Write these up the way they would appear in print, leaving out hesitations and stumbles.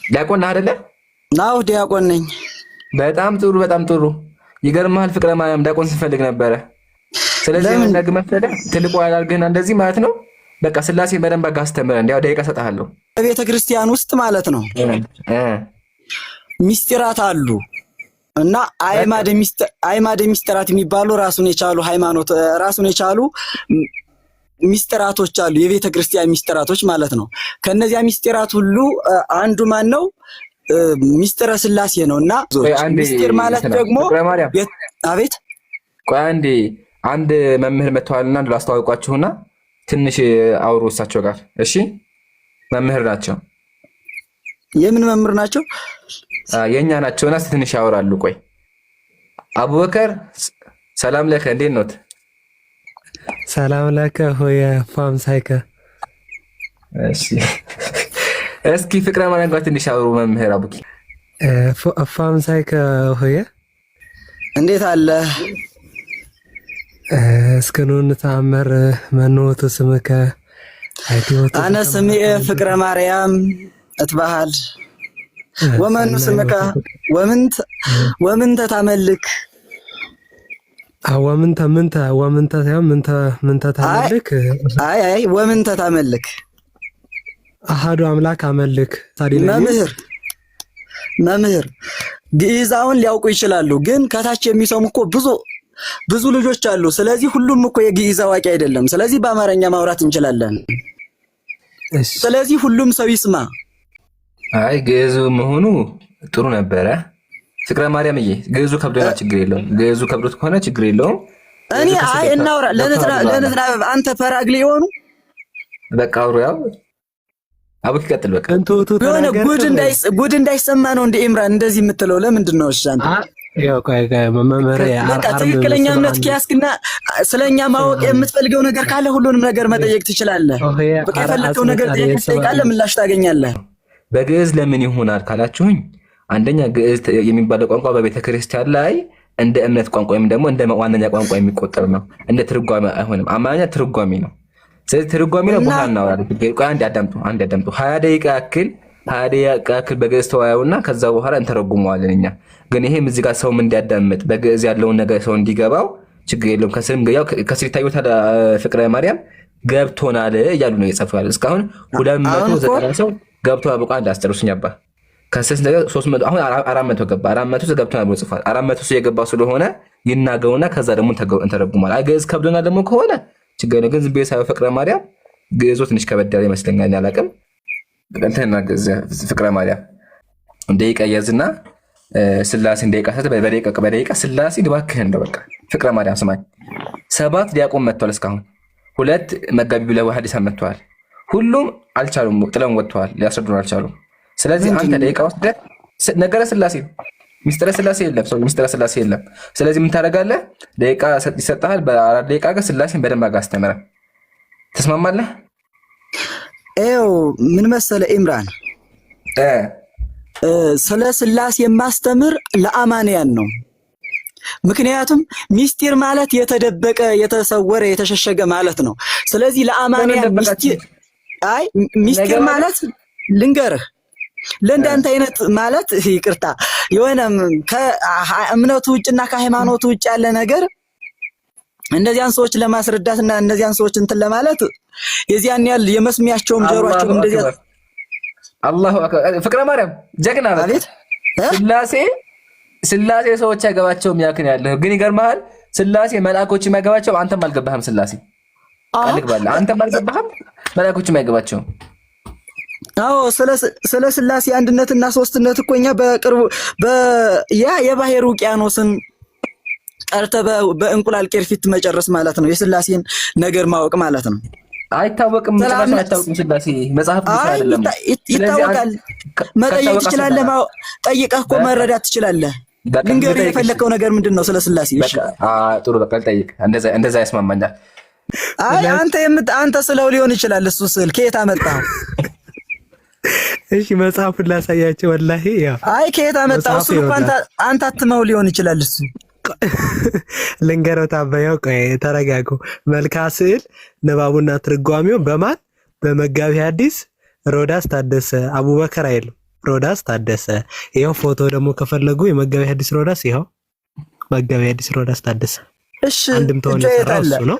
ዲያቆን ነህ አይደለ? ናው ዲያቆን ነኝ። በጣም ጥሩ በጣም ጥሩ። ይገርምሃል ፍቅረ ማርያም ዲያቆን ስንፈልግ ነበረ። ስለዚህ ምን ነግ መሰለህ ትልቁ ያላልግህና እንደዚህ ማለት ነው። በቃ ስላሴ በደንብ አስተምረን እንዲያው ደቂቃ ሰጣለሁ። በቤተ ክርስቲያን ውስጥ ማለት ነው ሚስጥራት አሉ እና አይማደ ሚስጥራት የሚባሉ ራሱን የቻሉ ሃይማኖት ራሱን የቻሉ ሚስጥራቶች አሉ። የቤተ ክርስቲያን ሚስጥራቶች ማለት ነው። ከነዚያ ሚስጥራት ሁሉ አንዱ ማን ነው? ሚስጥረ ስላሴ ነውና ሚስጥር ማለት ደግሞ አቤት ቆይ አንድ መምህር መጥተዋልና ላስተዋውቃችሁና ትንሽ አውሩ እሳቸው ጋር። እሺ መምህር ናቸው። የምን መምህር ናቸው? የኛ ናቸውና ትንሽ ያወራሉ። ቆይ አቡበከር ሰላም ለከ፣ እንዴት ኖት? ሰላም ለከ ሆየ ፋምሳይከ። እሺ እስኪ ፍቅረ ማርያም ጋር ትንሽ አውሩ መምህር አቡኪ። ፋምሳይከ ሆየ እንዴት አለ? እስከኖን ተአመር መንወቱ ስምከ አይቲወቱ አነ ስምኤ ፍቅረ ማርያም እትባሃል ወመኑ ስምከ ወምንተ ታመልክ ወምንተ ታመልክ አይ ወምንተ ታመልክ አሃዱ አምላክ አመልክ። መምህር ግዕዛውን ሊያውቁ ይችላሉ፣ ግን ከታች የሚሰሙ እኮ ብዙ ልጆች አሉ። ስለዚህ ሁሉም እኮ የግዕዝ አዋቂ አይደለም። ስለዚህ በአማርኛ ማውራት እንችላለን። ስለዚህ ሁሉም ሰው ይስማ። አይ ግዕዙ መሆኑ ጥሩ ነበረ። ፍቅረ ማርያምዬ ግዕዙ ከብዶና ችግር የለውም። ግዕዙ ከብዶት ከሆነ ችግር የለውም። እኔ አይ እናውራ ለነዝና አንተ ፈራግሊ የሆኑ በቃ አውሩ። ያው አቡክ ይቀጥል። በቃ የሆነ ጉድ እንዳይሰማ ነው እንደ ኢምራን እንደዚህ የምትለው ለምንድን ነው? እሺ አንተ ያው መመሪያ ትክክለኛ እምነት ከያዝክና ስለኛ ማወቅ የምትፈልገው ነገር ካለ ሁሉንም ነገር መጠየቅ ትችላለህ። በቃ የፈለከው ነገር ትጠይቃለህ፣ ምላሽ ታገኛለህ። በግዕዝ ለምን ይሆናል ካላችሁኝ፣ አንደኛ ግዕዝ የሚባለው ቋንቋ በቤተ ክርስቲያን ላይ እንደ እምነት ቋንቋ ወይም ደግሞ እንደ ዋነኛ ቋንቋ የሚቆጠር ነው። እንደ ትርጓሜ አይሆንም። አማርኛ ትርጓሜ ነው። ስለዚህ ትርጓሜ ነው። በኋላ እናወራለን። ቆይ አንድ ያዳምጡ 20 ደቂቃ ያክል በግዕዝ ተወያዩና ከዛ በኋላ እንተረጉመዋለን። እኛ ግን ይሄም እዚህ ጋር ሰውም እንዲያዳምጥ በግዕዝ ያለውን ነገር ሰው እንዲገባው ችግር የለውም። ከስር ይታዩታል። ፍቅረ ማርያም ገብቶናል እያሉ ነው የጻፉ ያለ እስካሁን 290 ሰው ገብቶ አበቃ። እንዳስጨርሱኝ አባ ከስስ ነገር 300 አሁን 400 ገባ። 400 ሰው ገብቶናል ብሎ ጽፏል። 400 ሰው የገባ ስለሆነ ይናገውና ከዛ ደግሞ እንተረጉማል። አይ ግዕዝ ከብዶናል ደግሞ ከሆነ ችግር ነው። ግን ዝም ብዬ ሳይሆን ፍቅረ ማርያም ግዕዙ ትንሽ ከበድ ያለ ይመስለኛል። አላውቅም። እንትና ፍቅረ ማርያም ደቂቃ ያዝና ስላሴን ደቂቃ ሰተ በደቂቃ ስላሴ እባክህ እንደው በቃ ፍቅረ ማርያም ስማኝ። 7 ዲያቆን መጥቷል። እስካሁን 2 መጋቢ ብለው ሐዲስ መጥቷል። ሁሉም አልቻሉም፣ ጥለን ወጥተዋል። ሊያስረዱን አልቻሉም። ስለዚህ አንተ ደቂቃ ወስደህ ነገረ ስላሴ ሚስጥረ ስላሴ የለም፣ ሰው ሚስጥረ ስላሴ የለም። ስለዚህ ምን ታደርጋለህ? ደቂቃ ይሰጥሃል። በ4 ደቂቃ ጋር ስላሴን በደንብ አድርገህ አስተምረን። ተስማማለህ? ኤው ምን መሰለህ ኢምራን፣ ስለ ስላሴ የማስተምር ለአማንያን ነው። ምክንያቱም ሚስጢር ማለት የተደበቀ፣ የተሰወረ፣ የተሸሸገ ማለት ነው። ስለዚህ ለአማንያን ሚስጢር ማለት ልንገርህ ለእንዳንተ አይነት ማለት ይቅርታ የሆነ ከእምነቱ ውጭና ከሃይማኖቱ ውጭ ያለ ነገር እንደዚያን ሰዎች ለማስረዳትና እነዚያን ሰዎች እንትን ለማለት የዚያን ያህል የመስሚያቸውም ጆሮአቸው እንደዚያ አላሁ አክበር። ፍቅረ ማርያም ጀግና ማለት ስላሴ ሰዎች አይገባቸውም ያክን ያለው ግን ይገርምሃል። ስላሴ መልአኮች የማይገባቸው አንተም አልገባህም። ስላሴ አልገባለ አንተም አልገባህም፣ መልአኮችም አይገባቸውም። አዎ ስለ ስላሴ አንድነትና ሶስትነት እኮ እኛ በቅርቡ የባህር ውቅያኖስን ቀርተ በእንቁላል ቅርፊት መጨረስ ማለት ነው። የስላሴን ነገር ማወቅ ማለት ነው። አይታወቅም። አይታወቅም። ስላሴ መጽሐፍ ብቻ አይደለም፣ ይታወቃል። መጠየቅ ትችላለህ። ጠይቀህ እኮ መረዳት ትችላለህ። ልንገርህ የፈለከው ነገር ምንድነው ስለ ስላሴ? እሺ ጥሩ በቃ ልጠይቅ። እንደዛ ያስማማኛል። አይ አንተ ስለው ሊሆን ይችላል። እሱ ስል ከየት አመጣው? እሺ መጽሐፉን ላሳያቸው። ወላሂ ያው አይ ከየት አመጣው? እሱ እንኳን አንተ አትመው ሊሆን ይችላል። እሱ ልንገረው። ታበያው ቆይ ተረጋጉ። መልካ ስዕል ንባቡና ትርጓሜው በማን በመጋቢ ሐዲስ ሮዳስ ታደሰ አቡበከር አይደለም። ሮዳስ ታደሰ። ይኸው ፎቶ ደግሞ ከፈለጉ የመጋቢ ሐዲስ ሮዳስ ይኸው መጋቢ ሐዲስ ሮዳስ ታደሰ። እሺ አንድም ተሆነ እሱ ነው።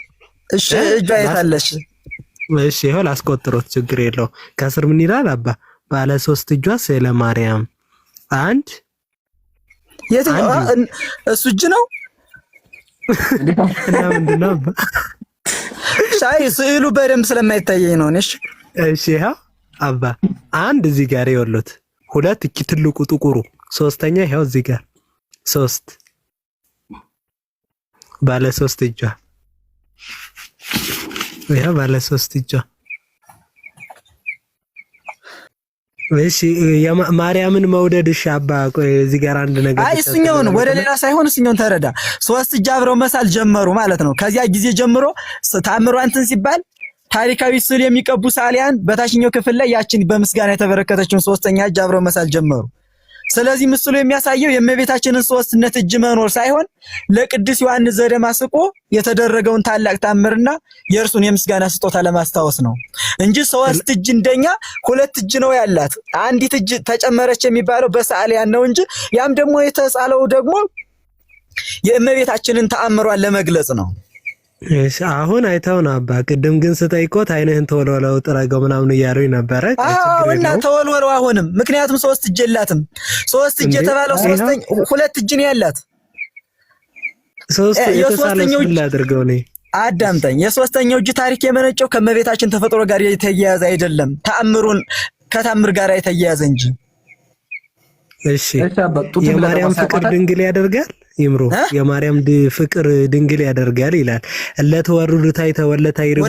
እሺ እጇ የታለሽ? እሺ ይኸው ላስቆጥሮት ችግር የለው። ከስር ምን ይላል አባ? ባለ 3 እጇ ስለ ማርያም አንድ የትኛው እሱ እጅ ነው እና ምንድነው አባ? ሻይ ስዕሉ በደንብ ስለማይታየኝ ነው። እሺ ይኸው አባ አንድ እዚህ ጋር ይወሉት፣ ሁለት እቺ ትልቁ ጥቁሩ፣ ሶስተኛ ይኸው እዚህ ጋር 3 ባለ 3 እጇ ይኸው ባለ 3 እጇ። እሺ የማርያምን መውደድ እሺ አባ ቆይ እዚህ ጋር አንድ ነገር አይ እሱኛውን ወደ ሌላ ሳይሆን እሱኛውን ተረዳ። 3 እጅ አብረው መሳል ጀመሩ ማለት ነው። ከዚያ ጊዜ ጀምሮ ታምሯ እንትን ሲባል ታሪካዊ ስዕል የሚቀቡ ሳሊያን በታችኛው ክፍል ላይ ያችን በምስጋና የተበረከተችውን 3ኛ እጅ አብረው መሳል ጀመሩ። ስለዚህ ምስሉ የሚያሳየው የእመቤታችንን 3ነት እጅ መኖር ሳይሆን ለቅዱስ ዮሐንስ ዘደማስቆ የተደረገውን ታላቅ ታምርና የእርሱን የምስጋና ስጦታ ለማስታወስ ነው እንጂ 3 እጅ እንደኛ 2 እጅ ነው ያላት። አንዲት እጅ ተጨመረች የሚባለው በሳሊያን ነው እንጂ ያም ደግሞ የተሳለው ደግሞ የእመቤታችንን ተአምሯን ለመግለጽ ነው። እሺ አሁን አይተውና አባ ቅድም ግን ስጠይቆት አይነህን ተወልወለው ጥረገው ምናምን እያሉኝ ነበረ። እና ተወልወለው አሁንም ምክንያቱም 3 እጅ የላትም። 3 እጅ የተባለው 2 እጅ ነው ያላት። 3 የተሳለው አድርገው ነው አዳምጠኝ። የ3ኛው እጅ ታሪክ የመነጨው ከእመቤታችን ተፈጥሮ ጋር የተያያዘ አይደለም፣ ተአምሩን ከታምር ጋር የተያያዘ እንጂ። እሺ የማርያም ፍቅር ድንግል ያደርጋል ይምሩ የማርያም ፍቅር ድንግል ያደርጋል ይላል። ለተወሩድ ታይተወለታ ይርጉ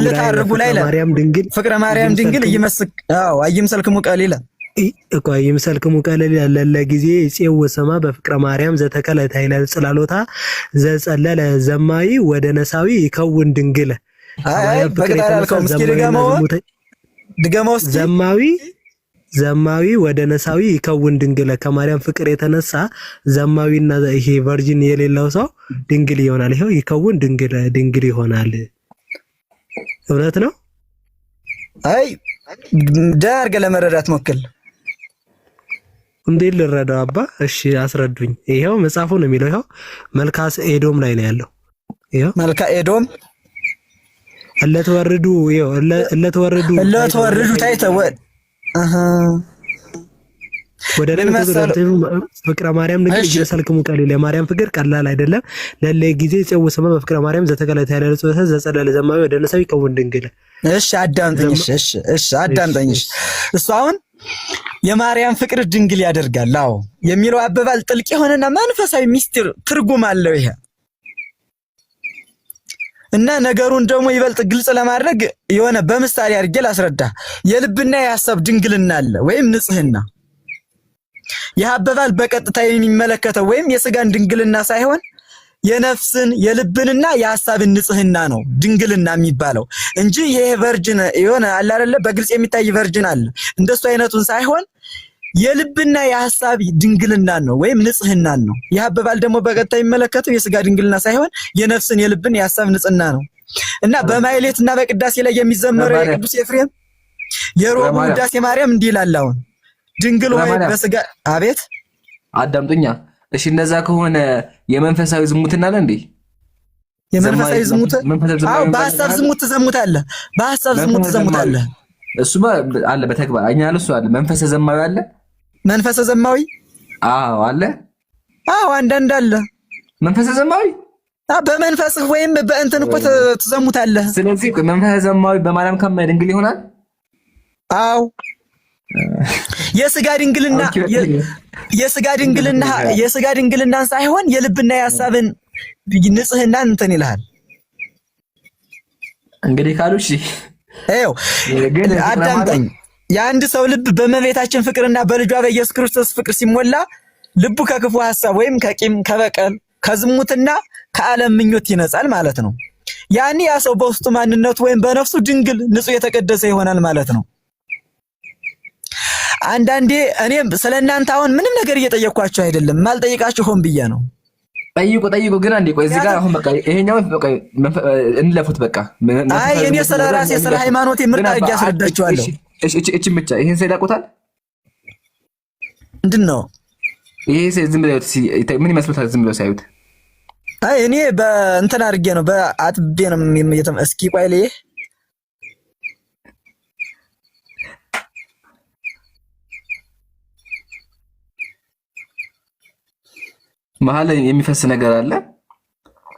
ላይ ማርያም ድንግል ፍቅረ ማርያም ድንግል ይምሰልክሙ ቀሊላ እኮ ይምሰልክሙ ቀሊላ ለጊዜ ጽው ሰማ በፍቅረ ማርያም ዘተከለ ታይላል ጽላሎታ ዘጸለለ ዘማዊ ወደ ነሳዊ ይከውን ድንግል አይ በቀጣይ አልከው ምስኪ ድገመው ዘማዊ ወደ ነሳዊ ይከውን ድንግል ከማርያም ፍቅር የተነሳ ዘማዊና ይሄ ቨርጂን የሌለው ሰው ድንግል ይሆናል። ይሄው ይከውን ድንግል ይሆናል። እውነት ነው። አይ ዳርገ ለመረዳት ሞክል። እንዴት ልረዳው አባ? እሺ አስረዱኝ። ይሄው መጽሐፉ ነው የሚለው። ይሄው መልካ ኤዶም ላይ ነው ያለው። ይሄው መልካ ኤዶም እለተወርዱ ታይተወ ወደ ፍቅረ ማርያም ንግል ይሰልክሙ ቀሊል የማርያም ፍቅር ቀላል አይደለም። ለለ ጊዜ ጽው ሰማ በፍቅረ ማርያም ዘተከለተ ያለ ጽወተ ዘጸለለ ዘማዊ ወደ ነሳዊ ከወን ድንግል። እሺ አዳምጠኝ። እሺ አዳምጠኝ። እሱ አሁን የማርያም ፍቅር ድንግል ያደርጋል አዎ የሚለው አበባል ጥልቅ የሆነና መንፈሳዊ ሚስጥር ትርጉም አለው ይሄ እና ነገሩን ደግሞ ይበልጥ ግልጽ ለማድረግ የሆነ በምሳሌ አድርጌ ላስረዳ። የልብና የሐሳብ ድንግልና አለ ወይም ንጽህና። የአበባል በቀጥታ የሚመለከተው ወይም የስጋን ድንግልና ሳይሆን የነፍስን የልብንና የሐሳብን ንጽህና ነው ድንግልና የሚባለው እንጂ ይሄ ቨርጅን የሆነ አለ አይደለ በግልጽ የሚታይ ቨርጅን አለ እንደሱ አይነቱን ሳይሆን የልብና የሐሳብ ድንግልናን ነው ወይም ንጽህናን ነው። የአበባል ደግሞ በቀጥታ የሚመለከተው የስጋ ድንግልና ሳይሆን የነፍስን የልብን የሐሳብ ንጽህና ነው እና በማይሌትና በቅዳሴ ላይ የሚዘመረው የቅዱስ ኤፍሬም የሮቡ ቅዳሴ ማርያም እንዲህ ይላል። አሁን ድንግል ሆይ በስጋ አቤት አዳምጡኛ። እሺ እንደዛ ከሆነ የመንፈሳዊ ዝሙትና አለ እንዴ? የመንፈሳዊ ዝሙት አዎ በሐሳብ ዝሙት ትዘሙታለህ። በሐሳብ ዝሙት ትዘሙታለህ። እሱማ አለ በተግባር እኛ አለ እሱ አለ መንፈሰ ዘማዊ አለ መንፈሰ ዘማዊ አዎ አለ አዎ አንዳንድ አለ መንፈሰ ዘማዊ በመንፈስህ ወይም በእንትን እኮ ትዘሙታለህ። ስለዚህ መንፈሰ ዘማዊ በማርያም ከመ ድንግል ይሆናል። አዎ የስጋ ድንግልና ሳይሆን የልብና የሐሳብን ንጽህናን እንትን ይልሃል። እንግዲህ ካሉሽ አይው አዳምጠኝ። የአንድ ሰው ልብ በእመቤታችን ፍቅርና በልጇ በኢየሱስ ክርስቶስ ፍቅር ሲሞላ ልቡ ከክፉ ሐሳብ ወይም ከቂም ከበቀል ከዝሙትና ከዓለም ምኞት ይነጻል ማለት ነው። ያኔ ያ ሰው በውስጡ ማንነቱ ወይም በነፍሱ ድንግል ንጹህ የተቀደሰ ይሆናል ማለት ነው። አንዳንዴ እኔም ስለእናንተ አሁን ምንም ነገር እየጠየኳችሁ አይደለም፣ ማልጠይቃችሁ ሆን ብዬ ነው። ጠይቁ ግን አንዴ ቆይ እዚህ ጋር አሁን በቃ ይሄኛው በቃ እንለፉት በቃ። አይ እኔ ስለ ራሴ ስለ ሃይማኖቴ ምርጥ አድርጌ አስረዳችኋለሁ። እቺ ብቻ ይሄን ሰይድ ያውቁታል። ምንድነው ይሄ? ዝም ብለው ምን ይመስሉታል? ዝም ብለው ሳይዩት አይ እኔ በእንትን አድርጌ ነው በአጥቤ ነው እስኪ ቆይ ልይ መሀል የሚፈስ ነገር አለ።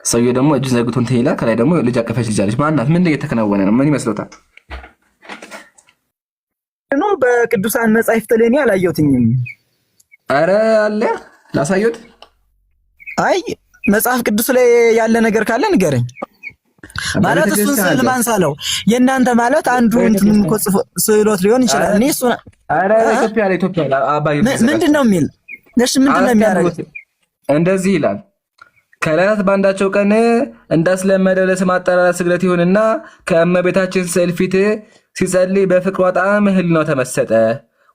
ሰውዬው ደግሞ እጁ ዘርግቶ እንትን ይላል። ከላይ ደግሞ ልጅ አቀፈች ልጅ አለች። ማናት? ምን እየተከናወነ ነው? ምን ይመስሎታል? ነው በቅዱሳን መጻሕፍት ላይ እኔ አላየሁትኝም። አረ አለ ላሳየሁት። አይ መጽሐፍ ቅዱስ ላይ ያለ ነገር ካለ ንገረኝ። ማለት እሱን ስዕል ማንሳለው የእናንተ ማለት አንዱ እንትን እኮ ስዕሎት ሊሆን ይችላል። እኔ እሱ አረ ኢትዮጵያ አባይ ምንድነው የሚል እሺ፣ ምንድነው የሚያደርገው? እንደዚህ ይላል። ከዕለታት በአንዳቸው ቀን እንዳስለመደ ለስም አጠራር ስግደት ይሁንና ከእመቤታችን ስዕል ፊት ሲጸልይ በፍቅሯ ጣም ሕሊናው ተመሰጠ።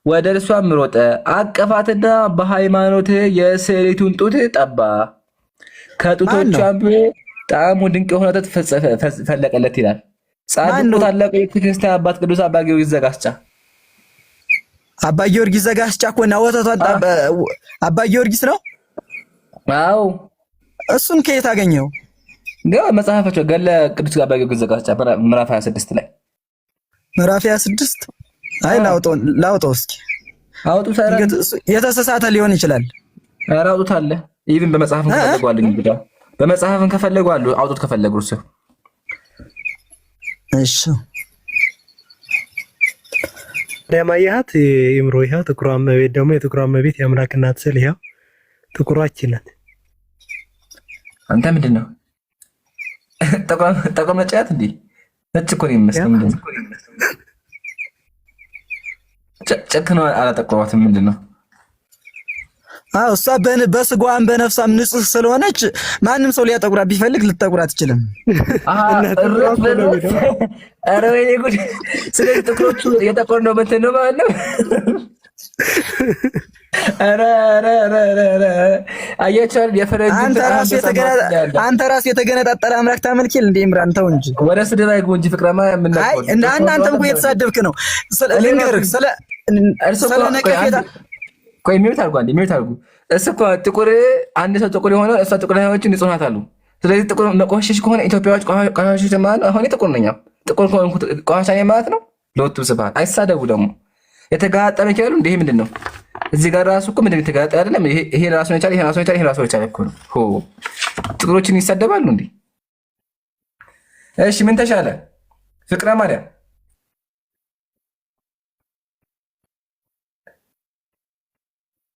ወደ እርሷም ሮጠ፣ አቀፋትና በሃይማኖት የስዕሊቱን ጡት ጠባ። ከጡቶቿም ጣዕሙ ድንቅ የሆነ ወተት ፈለቀለት ይላል። ጻድቁ ታላቁ የቤተክርስቲያን አባት ቅዱስ አባ ጊዮርጊስ ዘጋስጫ። አባ ጊዮርጊስ ዘጋስጫ እኮ ነው ወተቷን አባ ጊዮርጊስ ነው። አዎ እሱን ከየት አገኘው? መጽሐፋቸው ገለ ቅዱስ አባ ጊዮርጊስ ዘጋስጫ ምዕራፍ 26 ላይ ምዕራፍ 26 አይ ላውጣው እስኪ አውጡት። የተሳሳተ ሊሆን ይችላል። ኧረ አውጡት አለ። ኢቭን በመጽሐፍን ከፈለጉ እንግዲህ በመጽሐፍን ከፈለጉ አሉ። አውጡት ከፈለጉ እርሱ። እሺ ለማያት ይምሮ ይሄ ጥቁሯ እመቤት ደግሞ የጥቁሯ እመቤት የአምላክ እናት ስዕል ይሄ ጥቁሯችን ናት። አንተ ምንድን ነው ጠቆም ነጫት እንዴ? ነጭ እኮ ነው የሚመስለው። ምንድን ነው ጨክኖ አላጠቆሯትም? ምንድን ነው? አዎ እሷ በስጋዋም በነፍሷም ንጹህ ስለሆነች ማንም ሰው ሊያጠቁራት ቢፈልግ ልትጠቁራት አትችልም። ኧረ ወይኔ ጉድ! ስለዚህ ጥቁሮቹ የጠቆር ነው እንትን ነው ማለት ነው። አያቸዋል የፈረንጅ አንተ ራስህ የተገነጣጠረ አምላክ ታመልኪል እንዴ? ምራን ተው እንጂ ወደ ስድብ አይጎ እንጂ ፍቅረማ አይ እናንተም እኮ የተሳደብክ ነው። ልንገርህ ስለ ነቀፌታ ቆይ ሚውት አድርጉ። እሱ እኮ ጥቁር አንድ ሰው ጥቁር የሆነ እሷ ጥቁር ሆነች ንጹህ ናት አሉ። ስለዚህ ጥቁር መቆሸሽ ከሆነ ኢትዮጵያዎች ቆሻሾች ማለት ነው። አሁን ጥቁር ነኝ ጥቁር ከሆንኩ ቆሻሻ ነኝ ማለት ነው። ለወጡ ስብሐት አይሳደቡ ደግሞ የተጋጠመ ይችላሉ። እንዴ ምንድን ነው እዚህ ጋር ራሱ እኮ ምንድን የተጋጠመ አይደለም። ይሄ ራሱን የቻለ ይሄ ራሱን የቻለ እኮ ነው። ጥቁሮችን ይሳደባሉ እንዴ? እሺ ምን ተሻለ ፍቅረ ማርያም?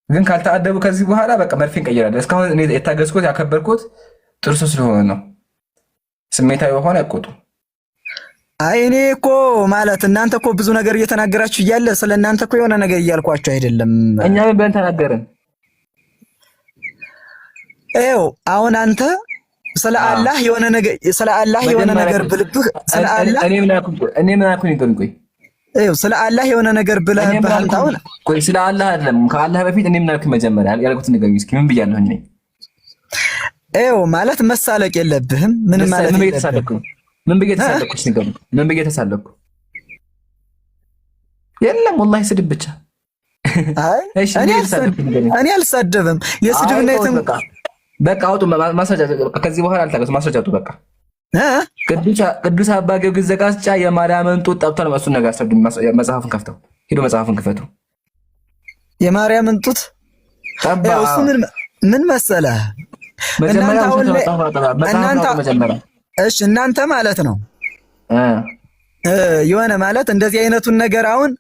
ግን ካልተአደቡ ከዚህ በኋላ በቃ መርፌ እንቀይራለን። እስካሁን እኔ የታገዝኩት ያከበርኩት ጥርሱ ስለሆነ ነው። ስሜታዊ የሆነ አይቆጡ። አይ እኔ እኮ ማለት እናንተ እኮ ብዙ ነገር እየተናገራችሁ እያለ ስለ እናንተ እኮ የሆነ ነገር እያልኳችሁ አይደለም። እኛ ምን ብለን ተናገርን? ይኸው አሁን አንተ ስለ አላህ የሆነ ነገር ብልብህ ስለ አላህ እኔ ምን አልኩኝ? ቆይ ይኸው ስለ አላህ የሆነ ነገር ብለህ አንታውን ቆይ ስለ አላህ አይደለም ከአላህ በፊት እኔ ምን አልኩኝ? መጀመሪያ ያልኩት ነገር እስኪ ምን ብያለሁ? ይኸው ማለት መሳለቅ የለብህም። ምን ማለት ምን እየተሳለቅኩ ምን ብዬ ተሳለቅኩሽ? ንገሩኝ። ምን ብዬ ተሳለቅኩ? የለም ወላሂ ስድብ ብቻ። አይ እኔ አልሳደብም። የስድብና በቃ አውጡ ማስረጃ። ከዚህ በኋላ አልታገሱ። ማስረጃ አውጡ በቃ። ቅዱስ አባ ጊዮርጊስ ዘጋስጫ የማርያምን ጡት ጠብቷል። እሱን ነገር አስረዱኝ። መጽሐፉን ከፍተው ሂዱ። መጽሐፉን ክፈቱ። የማርያምን ጡት ጠባ። እሱ ምን መሰለህ? እሺ እናንተ ማለት ነው የሆነ ማለት እንደዚህ አይነቱን ነገር አሁን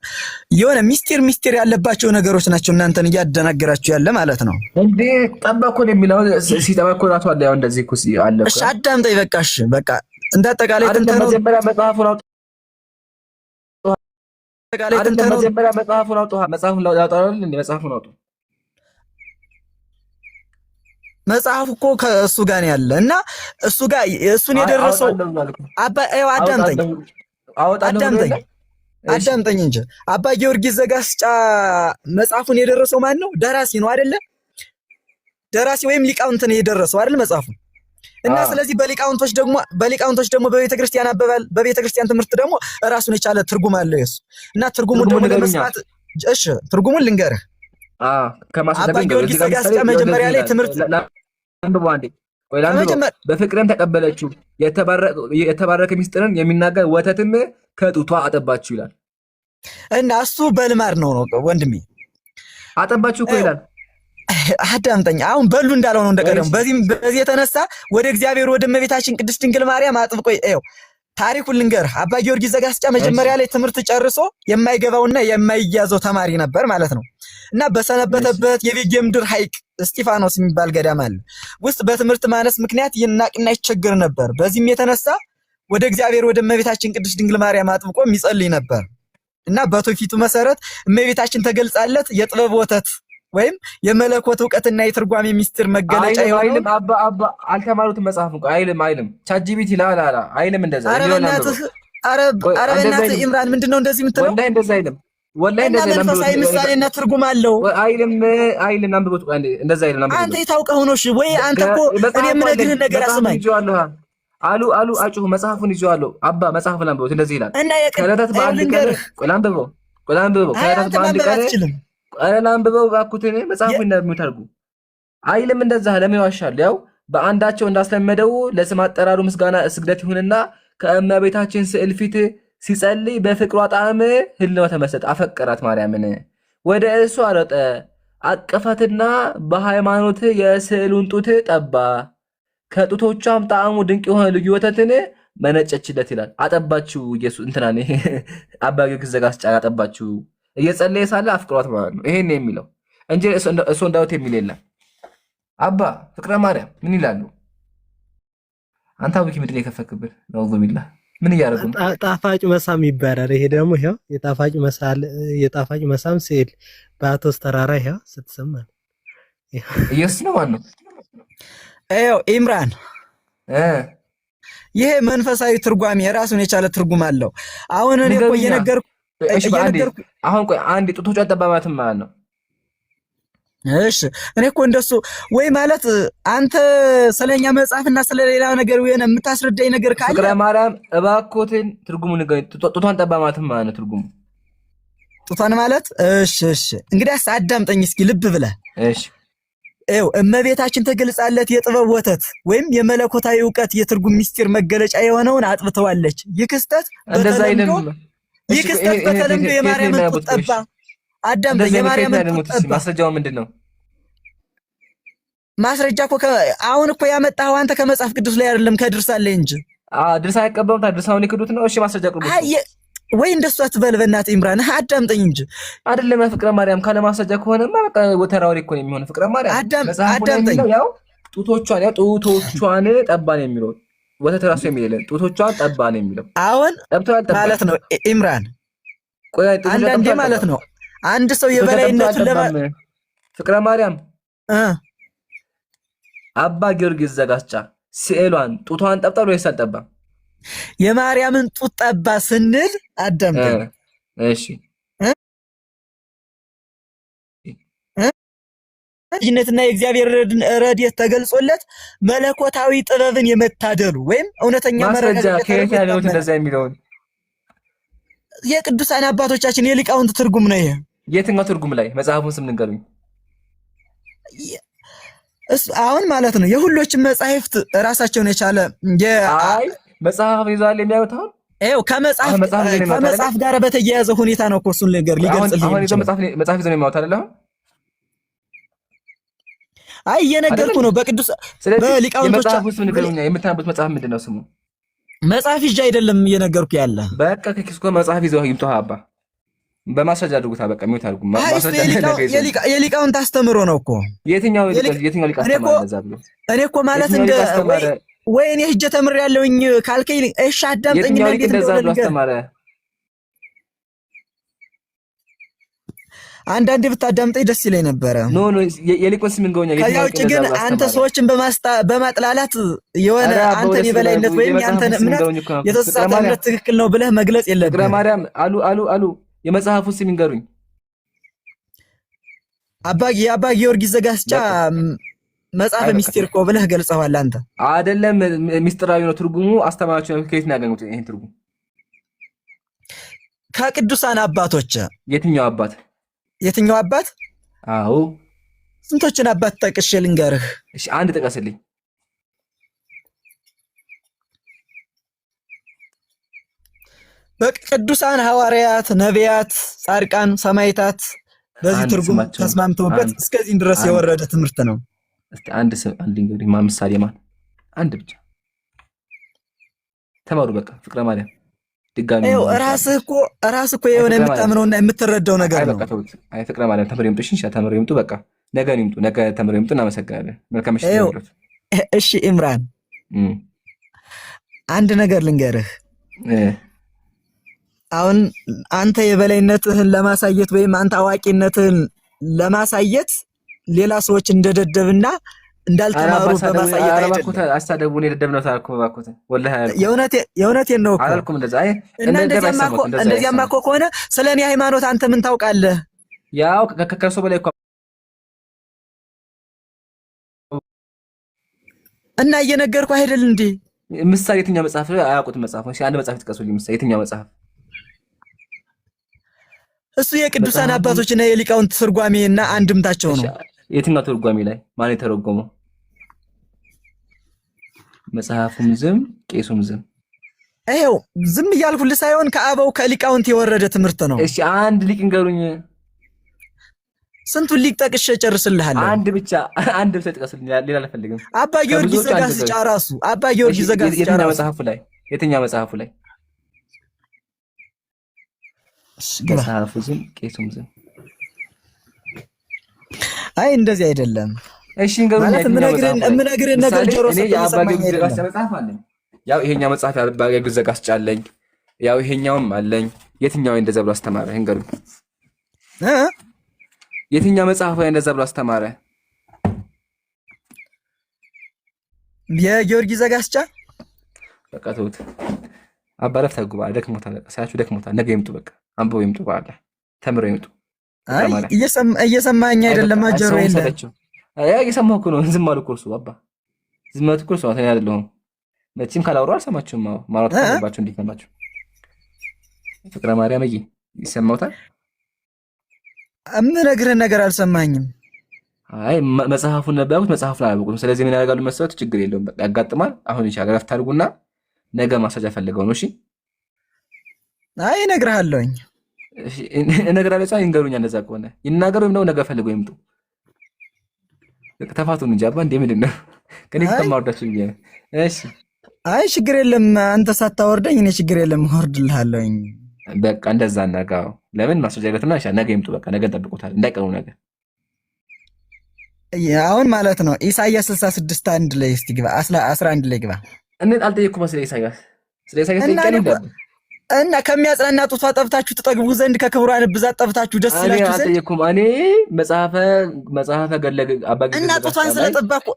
የሆነ ሚስጢር ያለባቸው ነገሮች ናቸው እናንተን እያደናገራችሁ ያለ ማለት ነው። እንዴ ጠባኮ ነው የሚለው ሲጠባኮ ራሱ አለ። ያው እንደዚህ እኮ አለ። እሺ አዳምጠኝ በቃሽ። በቃ እንዳጠቃላይ ተንተነው መጀመሪያ መጽሐፉን አውጡ። መጀመሪያ መጽሐፉን አውጡ። መጽሐፉን አውጡ። መጽሐፉ እኮ ከእሱ ጋር ነው ያለ እና እሱ ጋር እሱን የደረሰው አዳምጠኝ እንጂ አባ ጊዮርጊስ ዘጋስጫ መጽሐፉን የደረሰው ማን ነው? ደራሲ ነው አይደለ? ደራሲ ወይም ሊቃውንት ነው የደረሰው አይደል መጽሐፉ። እና ስለዚህ በሊቃውንቶች ደግሞ በቤተክርስቲያን አበባል በቤተክርስቲያን ትምህርት ደግሞ ራሱን የቻለ ትርጉም አለው የሱ እና ትርጉሙን ደግሞ ለመስማት እሺ ትርጉሙን ልንገርህ ከማስረጃ አባ ጊዮርጊስ ዘጋስጫ መጀመሪያ ላይ ትምህርት አንብበው አንዴ ወይ ላንብበው። በፍቅርም ተቀበለችው የተባረከ ሚስጥርን የሚናገር ወተትም ከጡቷ አጠባችሁ ይላል። እና እሱ በልማድ ነው ወንድሜ፣ አጠባችሁ እኮ ይላል። አዳምጠኝ። አሁን በሉ እንዳለው ነው እንደቀደሙ። በዚህ የተነሳ ወደ እግዚአብሔር ወደ እመቤታችን ቅድስት ድንግል ማርያም አጥብቆ ይኸው ታሪኩን ልንገርህ። አባ ጊዮርጊስ ዘጋስጫ መጀመሪያ ላይ ትምህርት ጨርሶ የማይገባውና የማይያዘው ተማሪ ነበር ማለት ነው። እና በሰነበተበት የቤጌ ምድር ሐይቅ እስጢፋኖስ የሚባል ገዳም አለ ውስጥ በትምህርት ማነስ ምክንያት ይናቅና ይቸግር ነበር። በዚህም የተነሳ ወደ እግዚአብሔር ወደ እመቤታችን ቅድስት ድንግል ማርያም አጥብቆ የሚጸልይ ነበር እና በትውፊቱ መሰረት እመቤታችን ተገልጻለት የጥበብ ወተት ወይም የመለኮት ዕውቀትና የትርጓሜ ሚስጥር መገለጫ ይሆናል። አይልም አባ አልተማሩትም መጽሐፍ እንኳን አይልም ቻጂቢቲ ላላላ አይልም እንደዛ። ኧረ በእናትህ ኢምራን ምንድነው እንደዚህ የምትለው? ወላሂ እንደዛ አይልም። ወላሂ እንደዛ አይልም። መንፈሳዊ ምሳሌና ትርጉም አለው። አይልም አንብቦት እንደዛ አይልም። አንተ የታውቀው ነው። እሺ ወይ አንተ እኮ እኔ የምነግርህን ነገር አስማኝ አሉ አጩሁ መጽሐፉን ይዤዋለሁ አባ መጽሐፉን አንብቦት እንደዚህ ይላል። ከዕለታት በአንድ ቀን ቆይ ላንብበው ከዕለታት በአንድ ቀን አንብበው እባክዎትን መጽሐፉን እንደሚታርጉ አይልም እንደዛ። ለምን ይዋሻል? ያው በአንዳቸው እንዳስለመደው ለስም አጠራሩ ምስጋና ስግደት ይሁንና ከእመቤታችን ስዕል ፊት ሲጸልይ በፍቅሯ ጣዕም ህልው ተመሰጠ። አፈቀራት ማርያምን ወደ እሱ አሮጠ አቀፋትና በሃይማኖት የስዕሉን ጡት ጠባ። ከጡቶቿም ጣዕሙ ድንቅ የሆነ ልዩ ወተትን መነጨችለት ይላል። አጠባችሁ ኢየሱስ እንትናኔ አባ ጊዮርጊስ ዘጋስጫ አጠባችሁ እየጸለየ ሳለ አፍቅሯት ማለት ነው። ይሄን የሚለው እንጂ እሱ እንዳውት የሚል የለም። አባ ፍቅረ ማርያም ምን ይላሉ? አንተ አቡኪ ምንድን የከፈክብን ነው ቢላ ምን እያደረጉ ነው? ጣፋጭ መሳም ይባላል። ይሄ ደግሞ ይሄው የጣፋጭ መሳም ስዕል በአቶስ ተራራ ይሄው ስትሰማ ኢየሱስ ነው ማለት ነው። ይኸው ኢምራን ይሄ መንፈሳዊ ትርጓሜ የራሱን የቻለ ትርጉም አለው። አሁን እኔ እኮ እየነገርኩ አሁን ቆይ አንድ ጡቶቿ ጠባማትም ማለት ነው። እሺ እኔ እኮ እንደሱ ወይ ማለት አንተ ስለኛ መጽሐፍና ስለሌላ ነገር ወይ የምታስረዳኝ ነገር ካለ ፍቅረ ማርያም እባክዎትን ትርጉሙን ንገረኝ። ጡቷን ጠባማትም ማለት ነው ትርጉሙ ጡቷን ማለት እሺ እንግዲያስ አዳምጠኝ እስኪ ልብ ብለህ እሺ። ይኸው እመቤታችን ተገልጻለት የጥበብ ወተት ወይም የመለኮታዊ ዕውቀት የትርጉም ሚስጥር መገለጫ የሆነውን አጥብተዋለች። ይህ ክስተት በተለምዶ የማርያምን ጡት ጠባ። አዳምጠኝ። የማርያምን ጡት ጠባ። ማስረጃው ምንድን ነው? ማስረጃ እኮ አሁን እኮ ያመጣኸው አንተ ከመጽሐፍ ቅዱስ ላይ አይደለም ከድርሳን ላይ እንጂ። ድርሳን አይቀበሉም። ድርሳኑን ይክዱት ነው። እሺ ማስረጃ ቅርቡ ወይ እንደሱ አትበል በእናትህ ኢምራን፣ አዳምጠኝ እንጂ አይደለም። ፍቅረ ማርያም ካለ ማስረጃ ከሆነማ በቃ ወተራውሪ እኮ ነው የሚሆነው። ፍቅረ ማርያም አዳምጠኝ። ያው ጡቶቿን ጠባ ነው የሚለው። ወተት ራሱ የሚለው ጡቶቿን ጠባ ነው የሚለው። አሁን ማለት ነው ኢምራን፣ አንዳንዴ ማለት ነው አንድ ሰው የበላይነቱን ፍቅረ ማርያም አባ ጊዮርጊስ ዘጋስጫ ስዕሏን ጡቷን ጠብጣል ወይስ አልጠባም? የማርያምን ጡት ጠባ ስንል አዳምጠኝ። እሺ ልጅነትና የእግዚአብሔር ረድኤት ተገልጾለት መለኮታዊ ጥበብን የመታደሉ ወይም እውነተኛ ማስረጃ ከየት ያለው እንደዛ የሚለውን የቅዱሳን አባቶቻችን የሊቃውንት ትርጉም ነው። ይሄ የትኛው ትርጉም ላይ መጽሐፉን ስም ንገሩኝ። አሁን ማለት ነው የሁሎችም መጻሕፍት ራሳቸውን የቻለ መጽሐፍ ይዟል የሚያዩት አሁን ይኸው ከመጽሐፍ ጋር በተያያዘ ሁኔታ ነው እኮ እሱን ነገር ሊገልጽልኝ አሁን መጽሐፍ ይዞ ነው የሚያዩት አይደል? አይ እየነገርኩ ነው። በቅዱስ በሊቃውንቶች መጽሐፉስ ምን ንገሩኝ። የምታነቡት መጽሐፍ ምንድን ነው ስሙ? መጽሐፍ ይዤ አይደለም እየነገርኩ ያለ። በቃ ከኪስኮ መጽሐፍ ይዘው ይምጣው አባ በማስረጃ አድርጉት። በቃ ሚውት አድርጉ። ማስረጃ የሊቃውንት አስተምሮ ነው እኮ። የትኛው ሊቅ አስተማረ እንደዛ ብሎ? እኔ እኮ ማለት እንደ ወይ እኔ ሂጄ ተምሬያለሁኝ ካልከኝ እሺ አዳምጠኝ። የትኛው ሊቅ እንደዛ ብሎ አስተማረ? አንዳንዴ ብታዳምጠኝ ደስ ይለኝ ነበረ። ኖ የሊቁን ስም እንገውኛ። ከዚያ ውጭ ግን አንተ ሰዎችን በማጥላላት የሆነ አንተን የበላይነት ወይም ያንተን እምነት የተሳሳተ እምነት ትክክል ነው ብለህ መግለጽ የለብህም። ፍቅረ ማርያም አሉ የመጽሐፉ ስም ይንገሩኝ። የአባ ጊዮርጊስ ዘጋስጫ መጽሐፈ ሚስጥር እኮ ብለህ ገልጸዋል አንተ። አይደለም ሚስጥራዊ ነው ትርጉሙ። አስተማሪዎች ነው ከየት ነው ያገኙት ይሄን ትርጉም? ከቅዱሳን አባቶች። የትኛው አባት? አዎ። ስንቶችን አባት ጠቅሼ ልንገርህ? እሺ አንድ ጥቀስልኝ። በቅዱሳን ሐዋርያት፣ ነቢያት፣ ጻድቃን፣ ሰማዕታት በዚህ ትርጉም ተስማምተውበት እስከዚህ ድረስ የወረደ ትምህርት ነው። እስቲ አንድ እንግዲህ ምሳሌ ማን አንድ ብቻ ተማሩ። በቃ ፍቅረ ማርያም ድጋሚ ራስህ እኮ የሆነ የምታምነውና የምትረዳው ነገር ነው። አይ ፍቅረ ማርያም ተምረው ይምጡ። እሺ ተምረው ይምጡ። በቃ ነገ ይምጡ። ነገ ተምረው ይምጡ። እናመሰግናለን። መልካም ምሽት ይሁንልዎት። እሺ ኢምራን አንድ ነገር ልንገርህ። አሁን አንተ የበላይነትህን ለማሳየት ወይም አንተ አዋቂነትህን ለማሳየት ሌላ ሰዎች እንደደደብና እንዳልተማሩ በማሳየት አይደለም። አስተዳደቡን የደደብ ነው ታልኩ ባኮተ ወላሂ የእውነቴን ነው እኮ አላልኩም። እንደዛ አይ እንደዚያማ እኮ ከሆነ ስለኔ ሃይማኖት አንተ ምን ታውቃለህ? ያው ከከርሶ በላይ እኮ እና እየነገርኩ አይደል እንዴ? ምሳሌ የትኛው መጽሐፍ አያውቁትም? መጽሐፍ ነው። አንድ መጽሐፍ ጥቀሱልኝ። ምሳሌ የትኛው መጽሐፍ? እሱ የቅዱሳን አባቶችና የሊቃውንት ትርጓሜና አንድምታቸው ነው። የትኛው ትርጓሜ ላይ ማን የተረጎመው? መጽሐፉም ዝም ቄሱም ዝም። ይሄው ዝም እያልኩልህ ሳይሆን ከአበው ከሊቃውንት የወረደ ትምህርት ነው። እሺ አንድ ሊቅ ንገሩኝ። ስንቱን ሊቅ ጠቅሼ እጨርስልሃለሁ። አንድ ብቻ ጥቀስልኝ። ሌላ አልፈልግም። አባ ጊዮርጊስ ዘጋስጫ ራሱ አባ ጊዮርጊስ ዘጋስጫ የትኛው መጽሐፉ ላይ? የትኛው መጽሐፉ ላይ? መጽሐፉ ዝም ቄሱም ዝም። አይ እንደዚህ አይደለም። እሺ እንገሩኝ። ማለት የምነግርህን ነገር ጆሮ የአባጌው ዘጋስጫ መጽሐፍ አለኝ። ያው ይሄኛው መጽሐፍ የአባጌው ዘጋስጫ አለኝ። ያው ይሄኛውም አለኝ። የትኛው እንደዛ ብሎ አስተማረ? እንገሩኝ። የትኛው መጽሐፍ ላይ እንደዛ ብሎ አስተማረ? የጊዮርጊስ ዘጋስጫ። በቃ ተውት። አባረፍ ተጉባ ደክሞታል። ሳያችሁ ደክሞታል። ነገ ይምጡ። በቃ አንብበው ይምጡ። በኋላ ተምረው ይምጡ። አይ እየሰማኸኝ አይደለም? አጀሩ የለም። እየሰማሁ እኮ ነው። ዝም አሉ እኮ እርሱ አባ ዝም አሉ እኮ እርሱ። እኔ አይደለሁም መቼም ካላወሩ አልሰማችሁም። ማውራት አለባችሁ እንዲሰማችሁ። ፍቅረ ማርያም ይሰማውታል። የምነግርህን ነገር አልሰማኝም። አይ መጽሐፉን ነበርኩት መጽሐፉን አላወቁም። ስለዚህ ምን ያደርጋሉ መሰረት? ችግር የለውም በቃ ያጋጥማል። አሁን ይቻላል። ረፍት አድርጉና ነገ ማስረጃ ፈልገው ነው። እሺ አይ እነግርሃለሁኝ። እሺ እነግራለሁ። ሳይ እንገሩኛ። እንደዛ ከሆነ ይናገሩ ወይም ነው ነገ ፈልገው ይምጡ። ተፋቱን እንጂ አባ እንዴ ምንድን ነው ከኔ ተማርዳችሁ እንጂ። እሺ አይ ችግር የለም። አንተ ሳታወርደኝ እኔ ችግር የለም እወርድልሃለሁኝ። በቃ እንደዛ እናጋው። ለምን ማስረጃ ይለትና እሺ ነገ ይምጡ። በቃ ነገ እንጠብቁታል። እንዳይቀሩ ነገ። አሁን ማለት ነው ኢሳይያስ 66:1 ላይ እስቲ ግባ። 11 ላይ ግባ። እኔ አልጠየቅኩም ስለ ኢሳይያስ ጠይቄ እና ከሚያጽናና ጡቷ ጠብታችሁ ትጠግቡ ዘንድ ከክብሯን ብዛት ጠብታችሁ ደስ ይላችሁ ዘንድ አልጠየቅኩም። እኔ መጽሐፈ ገድለ አባጌ እና ጡቷን ስለጠባኩ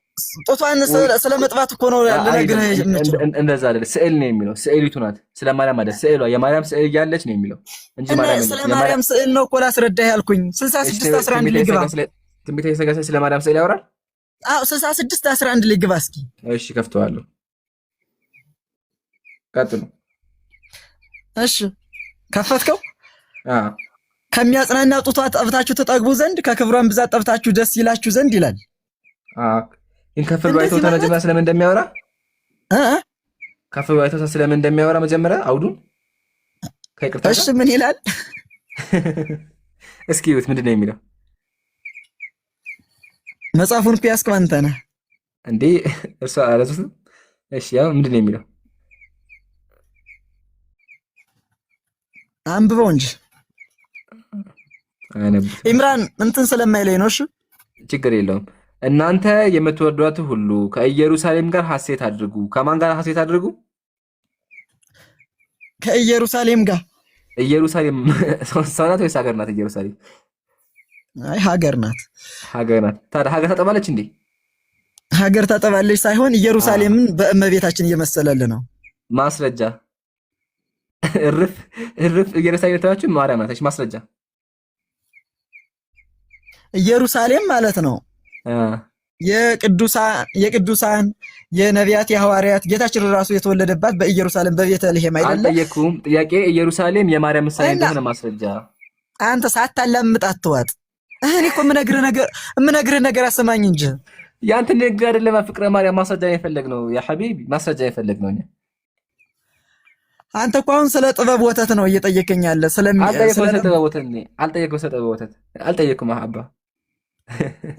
ጡቷን ስለመጥባት እኮ ነው ልነግርህ የምችለው። እንደዛ አይደል? ስዕል ነው የሚለው። ስዕሊቱ ናት። ስለ ማርያም አይደል? ስዕሏ የማርያም ስዕል እያለች ነው የሚለው እንጂ ማርያም ስለ ማርያም ስዕል ነው እኮ ላስረዳህ ያልኩኝ። 66:11 ላይ ግባ። ትንቢተ ኢሳይያስ ስለ ማርያም ስዕል ያወራል። አዎ 66:11 ላይ ግባ እስኪ። እሺ ከፍተዋለሁ። ቀጥሉ። እሺ ከፈትከው? ከሚያጽናና ጡቷ ጠብታችሁ ተጠግቡ ዘንድ ከክብሯን ብዛት ጠብታችሁ ደስ ይላችሁ ዘንድ ይላል። ከፍል ባይቶ ተመጀመሪያ ስለምን እንደሚያወራ ከፍል ባይቶ ስለምን እንደሚያወራ መጀመሪያ አውዱን ከይቅርታ። እሺ ምን ይላል? እስኪ ይሁት ምንድን ነው የሚለው? መጽሐፉን እኮ ያዝከው አንተ ነህ እንዴ? እርሷ አላዙት። እሺ ያው ምንድን ነው የሚለው? አንብበው እንጂ ኢምራን እንትን ስለማይለኝ ነው። እሺ ችግር የለውም። እናንተ የምትወዷት ሁሉ ከኢየሩሳሌም ጋር ሐሴት አድርጉ። ከማን ጋር ሐሴት አድርጉ? ከኢየሩሳሌም ጋር። ኢየሩሳሌም ሰው ናት ወይስ ሀገር ናት? ኢየሩሳሌም አይ ሀገር ናት። ሀገር ናት። ታዲያ ሀገር ታጠባለች እንዴ? ሀገር ታጠባለች ሳይሆን ኢየሩሳሌምን በእመቤታችን እየመሰለል ነው። ማስረጃ እርፍ ኢየሩሳሌም ተባችሁ ማርያም ናት። ማስረጃ ኢየሩሳሌም ማለት ነው የቅዱሳን የነቢያት የሐዋርያት ጌታችን ራሱ የተወለደባት በኢየሩሳሌም በቤተልሔም አይደለ? አልጠየኩም። ጥያቄ ኢየሩሳሌም የማርያም ምሳሌ እንደሆነ ማስረጃ። አንተ ሳታላምጥ አትዋጥ። እኔ እኮ የምነግርህ ነገር አሰማኝ እንጂ ያንተ ንግግር አይደለም ፍቅረ ማርያም ማስረጃ የፈለግነው ያ ሐቢቢ ማስረጃ የፈለግነው እኛ። አንተ እኮ አሁን ስለ ጥበብ ወተት ነው እየጠየቀኝ ያለ። አልጠየኩም ስለ ጥበብ ወተት እኔ አልጠየኩም ስለ ጥበብ ወተት አልጠየኩም አባ።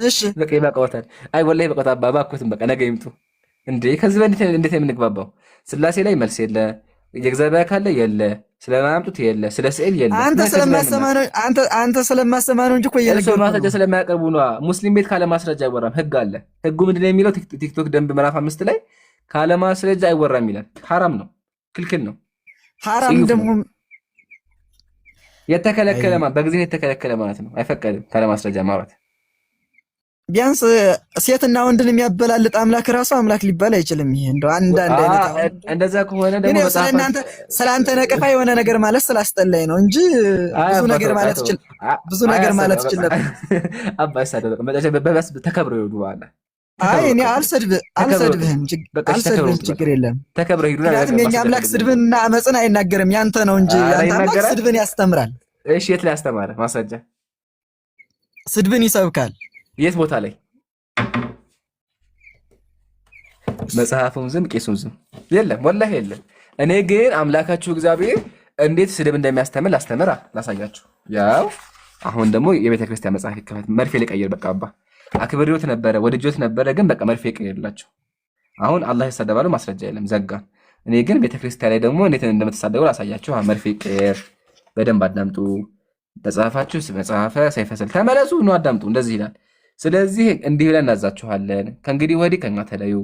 እሺ በቃ ይበቃዎታል። አይ ወላሂ በቃ አባ ባኩትም በቃ ነገ ይምጡ እንዴ። ከዚህ በእንዴት እንዴት የምንግባባው? ስላሴ ላይ መልስ የለ፣ የእግዚአብሔር ካለ የለ፣ ስለማያምጡት የለ፣ ስለ ስዕል የለ። አንተ ስለማሰማ ነው እንጂ እኮ እሱ ማስረጃ ስለማያቀርቡ ነው። ሙስሊም ቤት ካለ ማስረጃ አይወራም። ህግ አለ። ህጉ ምንድን ነው የሚለው? ቲክቶክ ደንብ ምዕራፍ 5 ላይ ካለ ማስረጃ አይወራም ይላል። ሐራም ነው፣ ክልክል ነው። ሐራም ደግሞ የተከለከለ በጊዜ የተከለከለ ማለት ነው። አይፈቀድም ካለ ማስረጃ ማውራት። ቢያንስ ሴትና ወንድን የሚያበላልጥ አምላክ ራሱ አምላክ ሊባል አይችልም። ይሄ እንደው አንዳንድ አይነት እንደዛ ከሆነ ደግሞ ስለአንተ ነቀፋ የሆነ ነገር ማለት ስላስጠላኝ ነው እንጂ ብዙ ነገር ማለት ይችል ነበር። አባስ አደረቀ በበስ ተከብሮ ይወዱ አለ። አይ እኔ አልሰድብህም፣ ችግር የለም። ተከብሮ ይዱና ምክንያቱም የኛ አምላክ ስድብንና አመፅን አይናገርም። ያንተ ነው እንጂ ያንተ አምላክ ስድብን ያስተምራል። እሺ የት ላይ ያስተማረ ማስረጃ? ስድብን ይሰብካል። የት ቦታ ላይ? መጽሐፉም ዝም ቄሱም ዝም የለም፣ ወላሂ የለም። እኔ ግን አምላካችሁ እግዚአብሔር እንዴት ስድብ እንደሚያስተምር ላሳያችሁ። ያው አሁን ደግሞ የቤተ ክርስቲያን መጽሐፍ ይከፈት። መርፌ ልቀይር በቃ አባ አክብሬዎት ነበረ ወድጆት ነበረ፣ ግን በቃ መርፌ ቀይርላቸው። አሁን አላህ ይሰደባሉ፣ ማስረጃ የለም፣ ዘጋን። እኔ ግን ቤተ ክርስቲያን ላይ ደግሞ እንዴት እንደምትሳደቡ ላሳያችሁ። መርፌ ቀይር፣ በደንብ አዳምጡ። ተጻፋችሁ መጽሐፈ ሰይፈ ስልክ ተመለሱ፣ ነው አዳምጡ። እንደዚህ ይላል። ስለዚህ እንዲህ ብለን እናዛችኋለን፣ ከእንግዲህ ወዲህ ከኛ ተለዩ።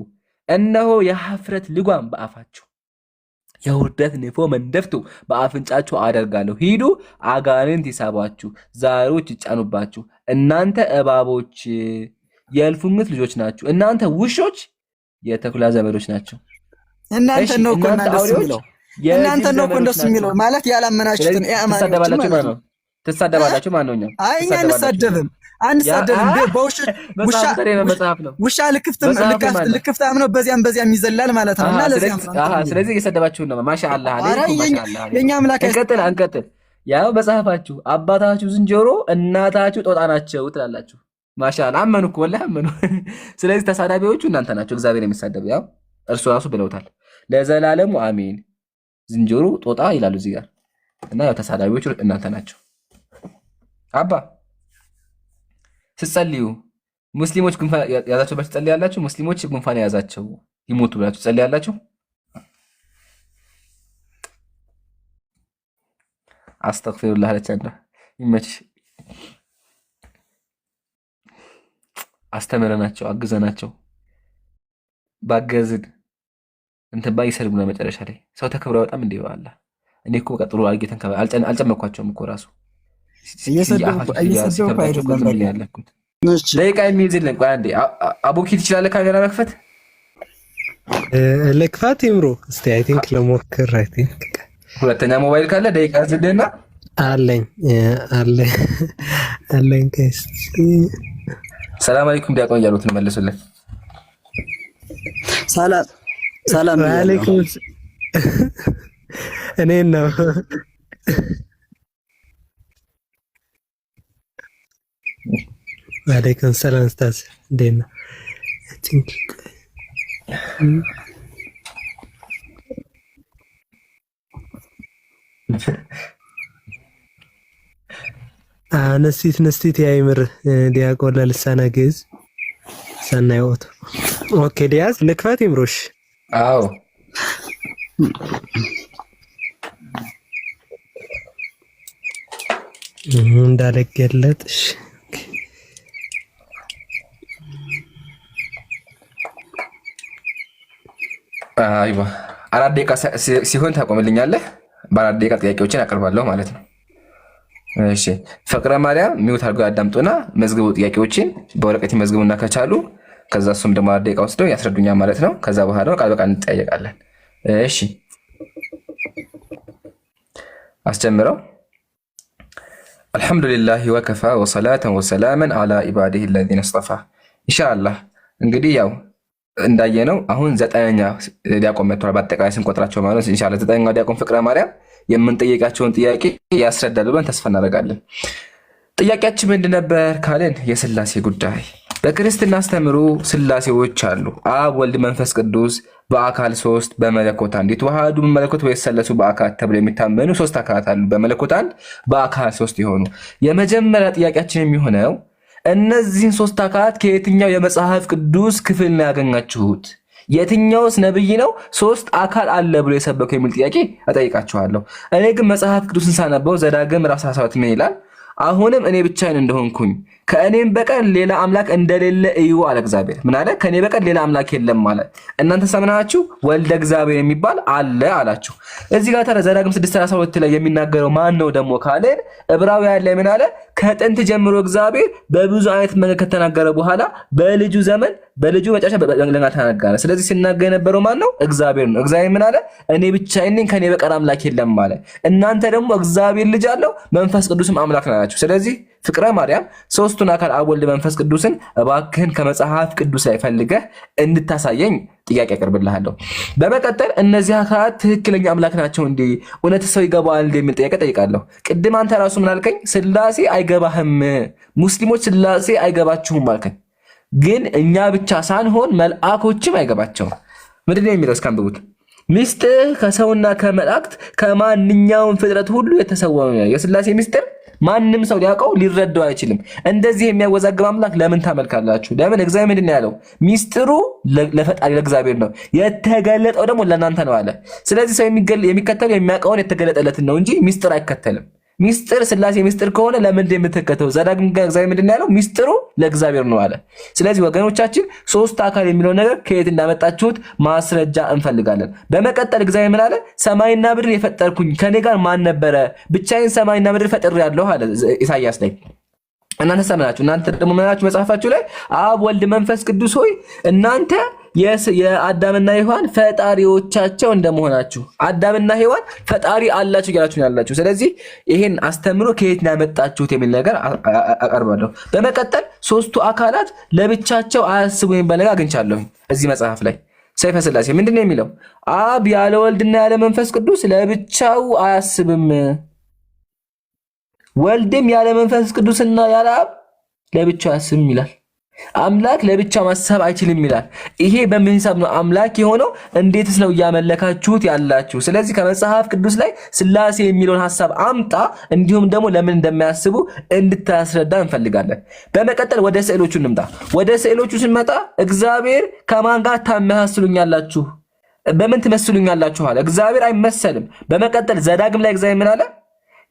እነሆ የሐፍረት ልጓም በአፋችሁ የውርደት ንፎ መንደፍቱ በአፍንጫችሁ አደርጋለሁ። ሂዱ አጋንንት ይሳቧችሁ፣ ዛሮች ይጫኑባችሁ። እናንተ እባቦች የእልፉምት ልጆች ናችሁ፣ እናንተ ውሾች የተኩላ ዘመዶች ናቸው። እናንተ ነው እኮ እንደሱ የሚለው ማለት ያላመናችሁትን ትሳደባላችሁ። ማን ነው? እኛ አይ እኛ አንሳደብም። ውሻ ልክፍታም ነው፣ በዚያም ይዘላል ማለት ነው። እና ስለዚህ እየሰደባችሁ ነው። ማሻአላህ አለይኩም ማሻአላህ። የኛ አምላክ አንቀጥል። ያው መጽሐፋችሁ አባታችሁ ዝንጀሮ እናታችሁ ጦጣ ናቸው ትላላችሁ። ማሻአላህ አመኑ እኮ ወላሂ አመኑ። ስለዚህ ተሳዳቢዎቹ እናንተ ናቸው፣ እግዚአብሔር የሚሳደቡ ያው እርሱ ራሱ ብለውታል። ለዘላለሙ አሜን። ዝንጀሮ ጦጣ ይላሉ እዚህ ጋር እና ያው ተሳዳቢዎቹ እናንተ ናቸው። አባ ስትጸልዩ ሙስሊሞች ጉንፋን ያዛቸው ብላችሁ ትጸልያላችሁ? ሙስሊሞች ጉንፋን የያዛቸው ይሞቱ ብላችሁ ትጸልያላችሁ? አስተግፊሩላህ ለቻንዳ ይመችሽ። አስተምረናቸው አግዘናቸው ባገዝን እንትን ባይ ይሰልሙና መጨረሻ ላይ ሰው ተከብሮ በጣም እንደ ይባላል። እኔ እኮ ቀጥሎ አልጌተን አልጨመኳቸውም እኮ ራሱ ደቂቃ የሚይዝልን። ቆይ አንዴ አቡኪ ትችላለህ ካሜራ መክፈት? ልክፋት ይምሩ እስቲ። አይ ቲንክ ለሞክር። አይ ቲንክ ሁለተኛ ሞባይል ካለ ደቂቃ ዝልና አለኝ። ከስ ሰላም አለይኩም ዲያቆን እያሉት መልሱልን። ሰላም አለይኩም። እኔ ነው አለይኩም ሰላም ኡስታዝ እንዴት ነው? ነስቲት ያይምር ዲያቆን ለልሳነ ግዕዝ ሰናይ ወጥ ኦኬ ዲያዝ ልክፈት ይምሮሽ። አዎ እንዳለገለጥሽ አይዋ 4 ደቂቃ ሲሆን ታቆምልኛለህ። በ4 ደቂቃ ጥያቄዎችን አቀርባለሁ ማለት ነው። እሺ ፍቅረ ማርያም ሚውት አድርገው ያዳምጡና መዝግቡ። ጥያቄዎችን በወረቀት መዝግቡና ከቻሉ ከዛ እሱም ደግሞ 4 ደቂቃ ወስደው ያስረዱኛል ማለት ነው። ከዛ በኋላ ቃል በቃል እንጠያየቃለን። እሺ አስጀምረው። አልሐምዱሊላህ ወከፋ ወሰላተን ወሰላመን አላ ኢባዲሂ አለዚነ እስጠፋ። ኢንሻአላህ እንግዲህ ያው እንዳየነው አሁን 9ኛ ዲያቆን መጥቷል። በአጠቃላይ ስንቆጥራቸው ማለት ኢንሻአላህ 9ኛው ዲያቆን ፍቅረ ማርያም የምንጠይቃቸውን ጥያቄ ያስረዳል ብለን ተስፋ እናደርጋለን። ጥያቄያችን ምንድን ነበር ካልን የስላሴ ጉዳይ። በክርስትና አስተምሮ ስላሴዎች አሉ። አብ፣ ወልድ፣ መንፈስ ቅዱስ በአካል ሶስት በመለኮት አንድ የተዋሃዱ በመለኮት ወይ የተሰለሱ በአካል ተብሎ የሚታመኑ ሶስት አካላት አሉ። በመለኮት አንድ በአካል ሶስት የሆኑ። የመጀመሪያ ጥያቄያችን የሚሆነው እነዚህን ሶስት አካላት ከየትኛው የመጽሐፍ ቅዱስ ክፍል ነው ያገኛችሁት? የትኛውስ ነብይ ነው ሶስት አካል አለ ብሎ የሰበከው የሚል ጥያቄ እጠይቃችኋለሁ። እኔ ግን መጽሐፍ ቅዱስን ሳነበው ዘዳግም ምዕራፍ 17 ምን ይላል? አሁንም እኔ ብቻዬን እንደሆንኩኝ ከእኔም በቀር ሌላ አምላክ እንደሌለ እዩ አለ እግዚአብሔር። ምን አለ? ከእኔ በቀር ሌላ አምላክ የለም አለ። እናንተ ሰምናችሁ ወልደ እግዚአብሔር የሚባል አለ አላችሁ። እዚህ ጋር ታዲያ ዘዳግም 6:32 ላይ የሚናገረው ማን ነው ደግሞ ካለን ዕብራውያን ላይ ምን አለ? ከጥንት ጀምሮ እግዚአብሔር በብዙ አይነት መንገድ ከተናገረ በኋላ በልጁ ዘመን በልጁ መጨረሻ በለጋ ተናገረ። ስለዚህ ሲናገር የነበረው ማን ነው? እግዚአብሔር ነው። እግዚአብሔር ምን አለ? እኔ ብቻዬን ነኝ ከእኔ በቀር አምላክ የለም አለ። እናንተ ደግሞ እግዚአብሔር ልጅ አለው መንፈስ ቅዱስም አምላክ ናቸው። ስለዚህ ፍቅረ ማርያም ሶስቱን አካል አብ፣ ወልድ፣ መንፈስ ቅዱስን እባክህን ከመጽሐፍ ቅዱስ ላይ ፈልገህ እንድታሳየኝ ጥያቄ አቀርብልሃለሁ። በመቀጠል እነዚህ አካላት ትክክለኛ አምላክ ናቸው እንዴ? እውነት ሰው ይገባዋል እንዴ? የሚል ጥያቄ ጠይቃለሁ። ቅድም አንተ ራሱ ምን አልከኝ? ስላሴ አይገባህም፣ ሙስሊሞች ስላሴ አይገባችሁም አልከኝ። ግን እኛ ብቻ ሳንሆን መልአኮችም አይገባቸውም። ምንድን ነው የሚለው? እስካንብቡት። ሚስጥር ከሰውና ከመላእክት ከማንኛውም ፍጥረት ሁሉ የተሰወረ ነው። የስላሴ ሚስጥር ማንም ሰው ሊያውቀው ሊረዳው አይችልም። እንደዚህ የሚያወዛግብ አምላክ ለምን ታመልካላችሁ? ለምን? እግዚአብሔር ምንድን ነው ያለው? ሚስጥሩ ለፈጣሪ ለእግዚአብሔር ነው፣ የተገለጠው ደግሞ ለእናንተ ነው አለ። ስለዚህ ሰው የሚከተለው የሚያውቀውን የተገለጠለትን ነው እንጂ ሚስጥር አይከተልም። ሚስጥር ስላሴ ሚስጥር ከሆነ ለምንድን የምትከተለው? ዘዳግም እግዚአብሔር ምንድን ነው ያለው? ሚስጥሩ ለእግዚአብሔር ነው አለ። ስለዚህ ወገኖቻችን ሶስት አካል የሚለው ነገር ከየት እንዳመጣችሁት ማስረጃ እንፈልጋለን። በመቀጠል እግዚአብሔር ምን አለ? ሰማይና ምድር የፈጠርኩኝ ከኔ ጋር ማን ነበረ? ብቻዬን ሰማይና ምድር ፈጥሬያለሁ አለ ኢሳይያስ ላይ። እናንተ ሰምናችሁ እናንተ ደግሞ ምናችሁ መጽሐፋችሁ ላይ አብ፣ ወልድ፣ መንፈስ ቅዱስ ሆይ እናንተ የአዳምና ሔዋን ፈጣሪዎቻቸው እንደመሆናችሁ አዳምና ሔዋን ፈጣሪ አላችሁ እያላችሁ ያላችሁ። ስለዚህ ይሄን አስተምሮ ከየት ያመጣችሁት የሚል ነገር አቀርባለሁ። በመቀጠል ሶስቱ አካላት ለብቻቸው አያስቡ የሚባል ነገር አግኝቻለሁ እዚህ መጽሐፍ ላይ። ሰይፈ ስላሴ ምንድነው የሚለው? አብ ያለ ወልድና ያለ መንፈስ ቅዱስ ለብቻው አያስብም፣ ወልድም ያለ መንፈስ ቅዱስና ያለ አብ ለብቻው አያስብም ይላል። አምላክ ለብቻ ማሰብ አይችልም ይላል። ይሄ በምን ሂሳብ ነው አምላክ የሆነው? እንዴትስ ነው እያመለካችሁት ያላችሁ? ስለዚህ ከመጽሐፍ ቅዱስ ላይ ስላሴ የሚለውን ሐሳብ አምጣ፣ እንዲሁም ደግሞ ለምን እንደማያስቡ እንድታስረዳ እንፈልጋለን። በመቀጠል ወደ ስዕሎቹ እንምጣ። ወደ ስዕሎቹ ስንመጣ እግዚአብሔር ከማን ጋር ታመሳስሉኛላችሁ? በምን ትመስሉኛላችሁ አለ። እግዚአብሔር አይመሰልም። በመቀጠል ዘዳግም ላይ እግዚአብሔር ምን አለ?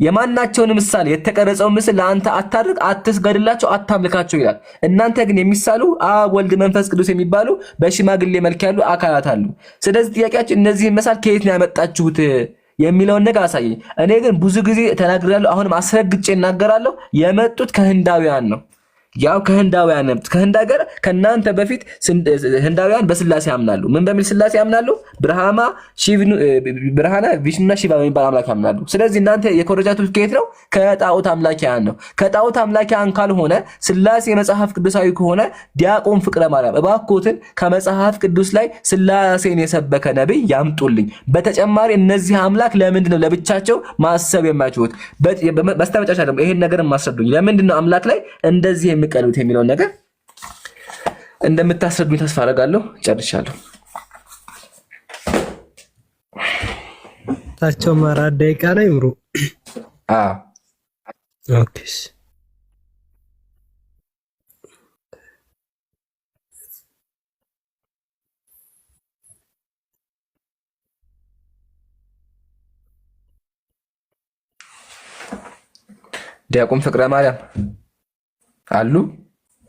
የማናቸውን ምሳሌ የተቀረጸው ምስል ለአንተ አታድርግ፣ አትስገድላቸው፣ አታምልካቸው ይላል። እናንተ ግን የሚሳሉ አብ፣ ወልድ፣ መንፈስ ቅዱስ የሚባሉ በሽማግሌ መልክ ያሉ አካላት አሉ። ስለዚህ ጥያቄያችን እነዚህን መሳል ከየት ነው ያመጣችሁት የሚለውን ነገር አሳየኝ። እኔ ግን ብዙ ጊዜ ተናግሬያለሁ፣ አሁንም አስረግጬ እናገራለሁ። የመጡት ከህንዳውያን ነው። ያው ከህንዳውያን ነበር። ከህንድ ሀገር ከናንተ በፊት ህንዳውያን በስላሴ ያምናሉ። ምን በሚል ስላሴ ያምናሉ? ብርሃና፣ ቪሽኑና ሺቫ በሚባል አምላክ ያምናሉ። ስለዚህ እናንተ የኮረጃቱት ከየት ነው? ከጣዖት አምላኪያን ነው። ከጣዖት አምላኪያን ካልሆነ ስላሴ መጽሐፍ ቅዱሳዊ ከሆነ ዲያቆን ፍቅረ ማርያም እባክዎትን ከመጽሐፍ ቅዱስ ላይ ስላሴን የሰበከ ነብይ ያምጡልኝ። በተጨማሪ እነዚህ አምላክ ለምንድን ነው ለብቻቸው ማሰብ የማይችሉት? በስተመጨረሻ ደግሞ ይሄን ነገር ማስረዱኝ። ለምንድን ነው አምላክ ላይ እንደዚህ ቀሉት የሚለውን ነገር እንደምታስረዱኝ ተስፋ አደርጋለሁ። ጨርሻለሁ። ታቸው ማራ ደቂቃ ላይ ምሩ። ኦኬ ዲያቆን ፍቅረ ማርያም አሉ?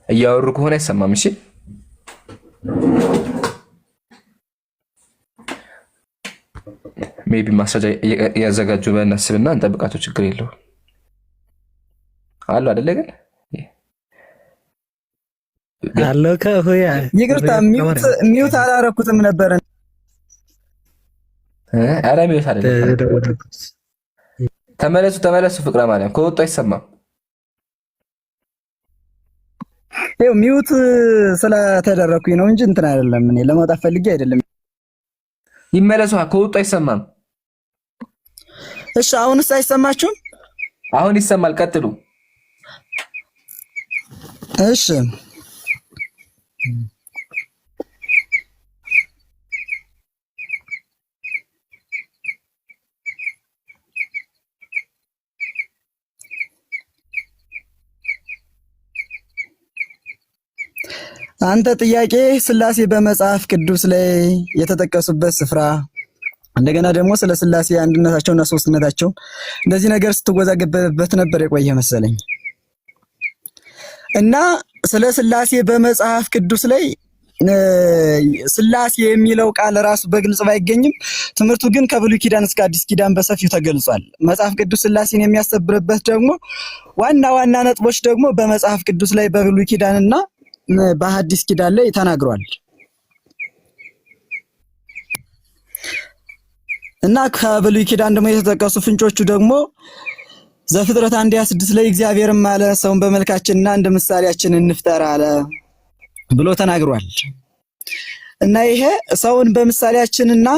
እያወሩ ከሆነ አይሰማም። እሺ ሜቢ ማስረጃ እያዘጋጁ በእናስብና እንጠብቃቸው። ችግር የለውም አሉ አይደለ? ግን አለው ከሆያ ይቅርታ ሚውት አላረኩትም ነበር። ኧረ ሚውት አይደለም። ተመለሱ ፍቅረ ማርያም ከወጡ አይሰማም። ይኸው ሚውት ስለተደረኩኝ ነው እንጂ እንትን አይደለም። እኔ ለማውጣት ፈልጌ አይደለም። ይመለሱ። ከወጡ አይሰማም። እሺ አሁንስ አይሰማችሁም? አሁን ይሰማል። ቀጥሉ። እሺ አንተ ጥያቄ ስላሴ በመጽሐፍ ቅዱስ ላይ የተጠቀሱበት ስፍራ እንደገና ደግሞ ስለ ስላሴ አንድነታቸውና ሶስትነታቸው እንደዚህ ነገር ስትወዛገብበት ነበር የቆየ መሰለኝ። እና ስለ ስላሴ በመጽሐፍ ቅዱስ ላይ ስላሴ የሚለው ቃል ራሱ በግልጽ ባይገኝም ትምህርቱ ግን ከብሉይ ኪዳን እስከ አዲስ ኪዳን በሰፊው ተገልጿል። መጽሐፍ ቅዱስ ስላሴን የሚያስተብርበት ደግሞ ዋና ዋና ነጥቦች ደግሞ በመጽሐፍ ቅዱስ ላይ በብሉይ ኪዳንና በሐዲስ ኪዳን ላይ ተናግሯል። እና ከብሉይ ኪዳን ደግሞ የተጠቀሱ ፍንጮቹ ደግሞ ዘፍጥረት 1:26 ላይ እግዚአብሔርም አለ ሰውን በመልካችንና እንደ ምሳሌያችን እንፍጠር አለ ብሎ ተናግሯል። እና ይሄ ሰውን በምሳሌያችንና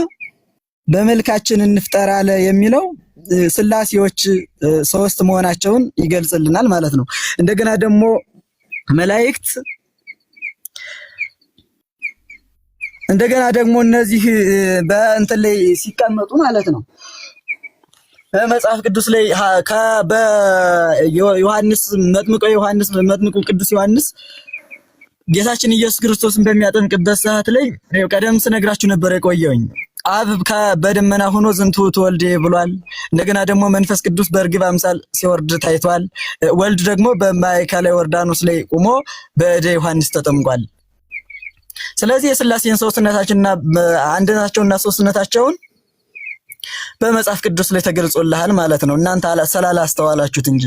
በመልካችን እንፍጠር አለ የሚለው ስላሴዎች ሶስት መሆናቸውን ይገልጽልናል ማለት ነው። እንደገና ደግሞ መላእክት እንደገና ደግሞ እነዚህ በእንትን ላይ ሲቀመጡ ማለት ነው በመጽሐፍ ቅዱስ ላይ በዮሐንስ መጥምቁ ቅዱስ ዮሐንስ ጌታችን ኢየሱስ ክርስቶስን በሚያጠምቅበት ሰዓት ላይ ቀደም ስነግራችሁ ነበር የቆየውኝ። አብ በደመና ሆኖ ዝንቱ ተወልደ ብሏል። እንደገና ደግሞ መንፈስ ቅዱስ በእርግብ አምሳል ሲወርድ ታይቷል። ወልድ ደግሞ በማዕከለ ዮርዳኖስ ላይ ቆሞ በእደ ዮሐንስ ተጠምቋል። ስለዚህ የስላሴን ሶስትነታችንና አንድነታቸውና ሶስትነታቸውን በመጽሐፍ ቅዱስ ላይ ተገልጾልሃል ማለት ነው። እናንተ ስላላስተዋላችሁት እንጂ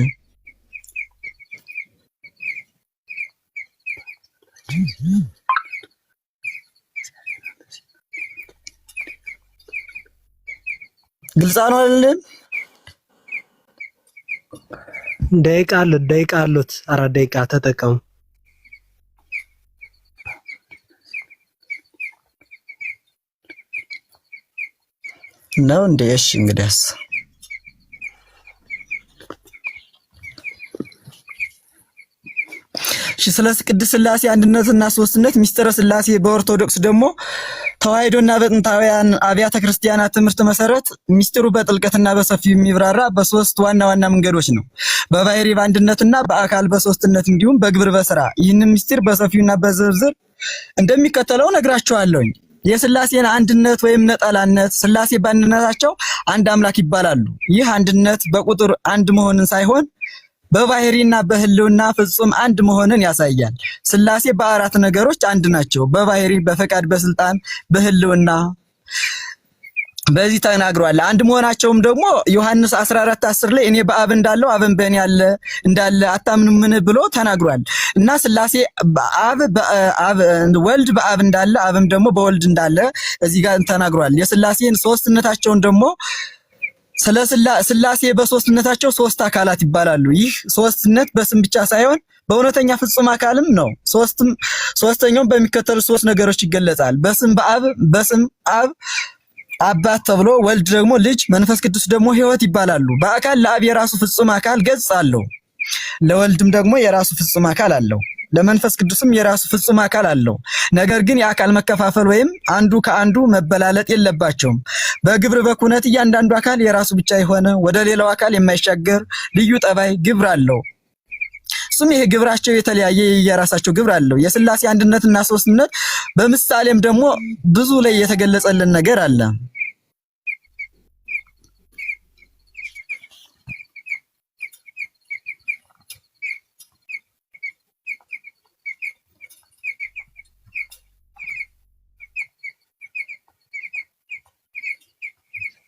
ግልጽ ነው አይደል? ደቂቃ አሉት 4 ደቂቃ ተጠቀሙ። ነው እንዴ? እሺ እንግዲያስ ስለ ቅድስት ስላሴ አንድነትና ሶስትነት ሚስጥረ ስላሴ በኦርቶዶክስ ደግሞ ተዋሕዶና በጥንታውያን አብያተ ክርስቲያናት ትምህርት መሰረት ሚስጥሩ በጥልቀትና በሰፊው የሚብራራ በሶስት ዋና ዋና መንገዶች ነው። በባህሪ በአንድነትና በአካል በሶስትነት እንዲሁም በግብር በስራ። ይህንን ሚስጥር በሰፊውና በዝርዝር እንደሚከተለው ነግራችኋለሁ። የስላሴን አንድነት ወይም ነጠላነት ስላሴ በአንድነታቸው አንድ አምላክ ይባላሉ። ይህ አንድነት በቁጥር አንድ መሆንን ሳይሆን በባህሪና በህልውና ፍጹም አንድ መሆንን ያሳያል። ስላሴ በአራት ነገሮች አንድ ናቸው። በባህሪ፣ በፈቃድ፣ በስልጣን፣ በህልውና በዚህ ተናግሯል። አንድ መሆናቸውም ደግሞ ዮሐንስ 14:10 ላይ እኔ በአብ እንዳለው አብን በእኔ እንዳለ አታምኑምን ብሎ ተናግሯል። እና ስላሴ ወልድ በአብ እንዳለ አብም ደግሞ በወልድ እንዳለ እዚህ ጋር ተናግሯል። የስላሴን ሶስትነታቸውን ደግሞ ስላሴ በሶስትነታቸው ሶስት አካላት ይባላሉ። ይህ ሶስትነት በስም ብቻ ሳይሆን በእውነተኛ ፍጹም አካልም ነው። ሶስተኛውም በሚከተሉት ሶስት ነገሮች ይገለጻል። በስም አብ አባት ተብሎ፣ ወልድ ደግሞ ልጅ፣ መንፈስ ቅዱስ ደግሞ ሕይወት ይባላሉ። በአካል ለአብ የራሱ ፍጹም አካል ገጽ አለው። ለወልድም ደግሞ የራሱ ፍጹም አካል አለው። ለመንፈስ ቅዱስም የራሱ ፍጹም አካል አለው። ነገር ግን የአካል መከፋፈል ወይም አንዱ ከአንዱ መበላለጥ የለባቸውም። በግብር በኩነት እያንዳንዱ አካል የራሱ ብቻ የሆነ ወደ ሌላው አካል የማይሻገር ልዩ ጠባይ ግብር አለው። እሱም ይሄ ግብራቸው የተለያየ የራሳቸው ግብር አለው። የስላሴ አንድነትና ሶስትነት በምሳሌም ደግሞ ብዙ ላይ የተገለጸልን ነገር አለ።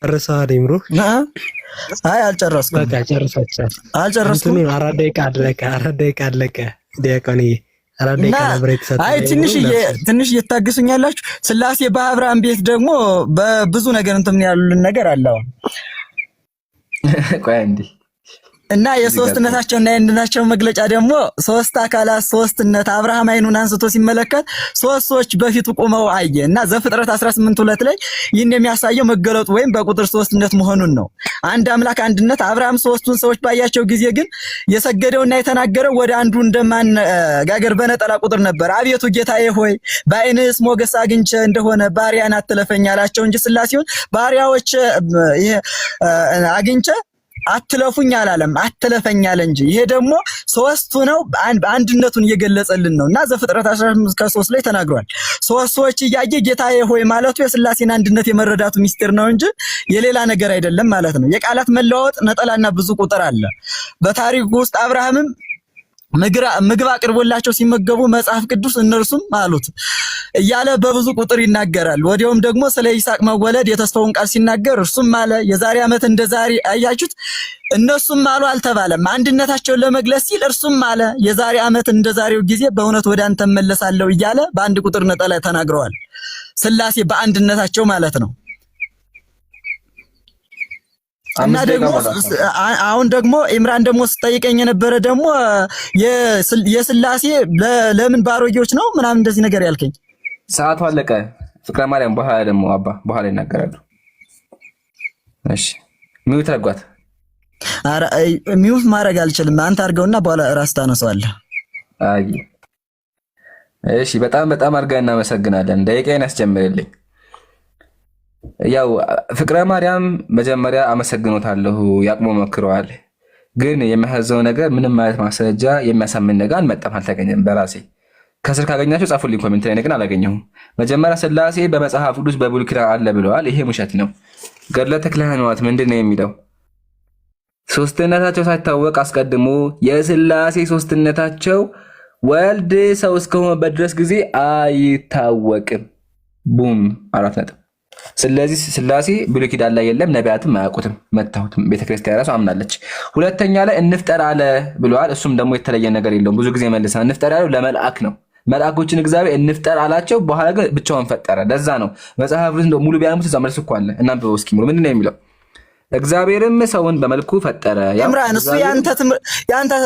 ጨርሰሃል ይምሩ? አይ አልጨረስኩም። በቃ ጨርሳችኋል። አልጨረስኩም። 4 ደቂቃ አለቀ። ዲያቆንዬ 4 ደቂቃ ነበር የተሰጠው። አይ ትንሽ እየታገሱኛላችሁ። ስላሴ በአብርሃም ቤት ደግሞ በብዙ ነገር እንትን ያሉልን ነገር አለ። ቆይ እንዴ እና የሶስትነታቸውና የአንድነታቸው መግለጫ ደግሞ ሶስት አካላት ሶስትነት አብርሃም አይኑን አንስቶ ሲመለከት ሶስት ሰዎች በፊቱ ቆመው አየ እና ዘፍጥረት 18:2 ላይ ይህን የሚያሳየው መገለጡ ወይም በቁጥር ሶስትነት መሆኑን ነው። አንድ አምላክ አንድነት። አብርሃም ሶስቱን ሰዎች ባያቸው ጊዜ ግን የሰገደውና የተናገረው ወደ አንዱ እንደማነጋገር በነጠላ ቁጥር ነበር። አቤቱ ጌታዬ ሆይ በዓይንህስ ሞገስ አግኝቼ እንደሆነ ባሪያን አትለፈኝ አላቸው እንጂ ሥላሴውን ባሪያዎች አግኝቼ አትለፉኝ አላለም፣ አትለፈኝ አለ እንጂ። ይሄ ደግሞ ሶስቱ ነው አንድነቱን እየገለጸልን ነውና ዘፍጥረት 15:3 ላይ ተናግሯል። ሶስት ሰዎች እያየ ጌታዬ ሆይ ማለቱ የሥላሴን አንድነት የመረዳቱ ሚስጥር ነው እንጂ የሌላ ነገር አይደለም ማለት ነው። የቃላት መለዋወጥ ነጠላና ብዙ ቁጥር አለ። በታሪኩ ውስጥ አብርሃምም ምግብ አቅርቦላቸው ሲመገቡ መጽሐፍ ቅዱስ እነርሱም አሉት እያለ በብዙ ቁጥር ይናገራል። ወዲያውም ደግሞ ስለ ይስሐቅ መወለድ የተስፋውን ቃል ሲናገር እርሱም አለ የዛሬ ዓመት እንደ ዛሬ አያችሁት። እነሱም አሉ አልተባለም። አንድነታቸውን ለመግለጽ ሲል እርሱም አለ የዛሬ ዓመት እንደ ዛሬው ጊዜ በእውነት ወደ አንተ እመለሳለሁ እያለ በአንድ ቁጥር ነጠላ ተናግረዋል። ሥላሴ በአንድነታቸው ማለት ነው። እና ደግሞ አሁን ደግሞ ኢምራን ደግሞ ስጠይቀኝ የነበረ ደግሞ የሥላሴ ለምን ባሮጌዎች ነው ምናምን እንደዚህ ነገር ያልከኝ። ሰዓቱ አለቀ። ፍቅረ ማርያም በኋላ ደግሞ አባ በኋላ ይናገራሉ። እሺ ሚውት አድርጓት። ኧረ ሚውት ማድረግ አልችልም። አንተ አድርገውና በኋላ ራስ ታነሳዋለህ። አይ እሺ፣ በጣም አድርገን እናመሰግናለን። ደቂቃዬን ያስጀምርልኝ። ያው ፍቅረ ማርያም መጀመሪያ አመሰግኖታለሁ፣ ያቅሞ መክረዋል። ግን የሚያሳዝነው ነገር ምንም ማለት ማስረጃ የሚያሳምን ነገር አልመጣም፣ አልተገኘም። በራሴ ከስር ካገኛችሁ ጻፉልኝ ኮሜንት ላይ፣ ግን አላገኘሁም። መጀመሪያ ሥላሴ በመጽሐፍ ቅዱስ በብሉይ ኪዳን አለ ብለዋል። ይሄ ውሸት ነው። ገድለ ተክለ ሃይማኖት ምንድን ነው የሚለው? ሶስትነታቸው ሳይታወቅ አስቀድሞ የሥላሴ ሶስትነታቸው ወልድ ሰው እስከሆነበት ድረስ ጊዜ አይታወቅም። ቡም 4 ነጥብ። ስለዚህ ሥላሴ ብሉይ ኪዳን ላይ የለም፣ ነቢያትም አያውቁትም። መታሁትም ቤተክርስቲያን ራሱ አምናለች። ሁለተኛ ላይ እንፍጠር አለ ብለዋል። እሱም ደግሞ የተለየ ነገር የለውም። ብዙ ጊዜ መልሳ እንፍጠር ያለው ለመልአክ ነው። መልአኮችን እግዚአብሔር እንፍጠር አላቸው። በኋላ ግን ብቻውን ፈጠረ። ለዛ ነው መጽሐፍ ሙሉ ቢያነቡት እዛ መልስ እኮ አለ። እናንብበው እስኪ ሙሉ ምንድን ነው የሚለው? እግዚአብሔርም ሰውን በመልኩ ፈጠረ። ኢምራን እሱ ያንተ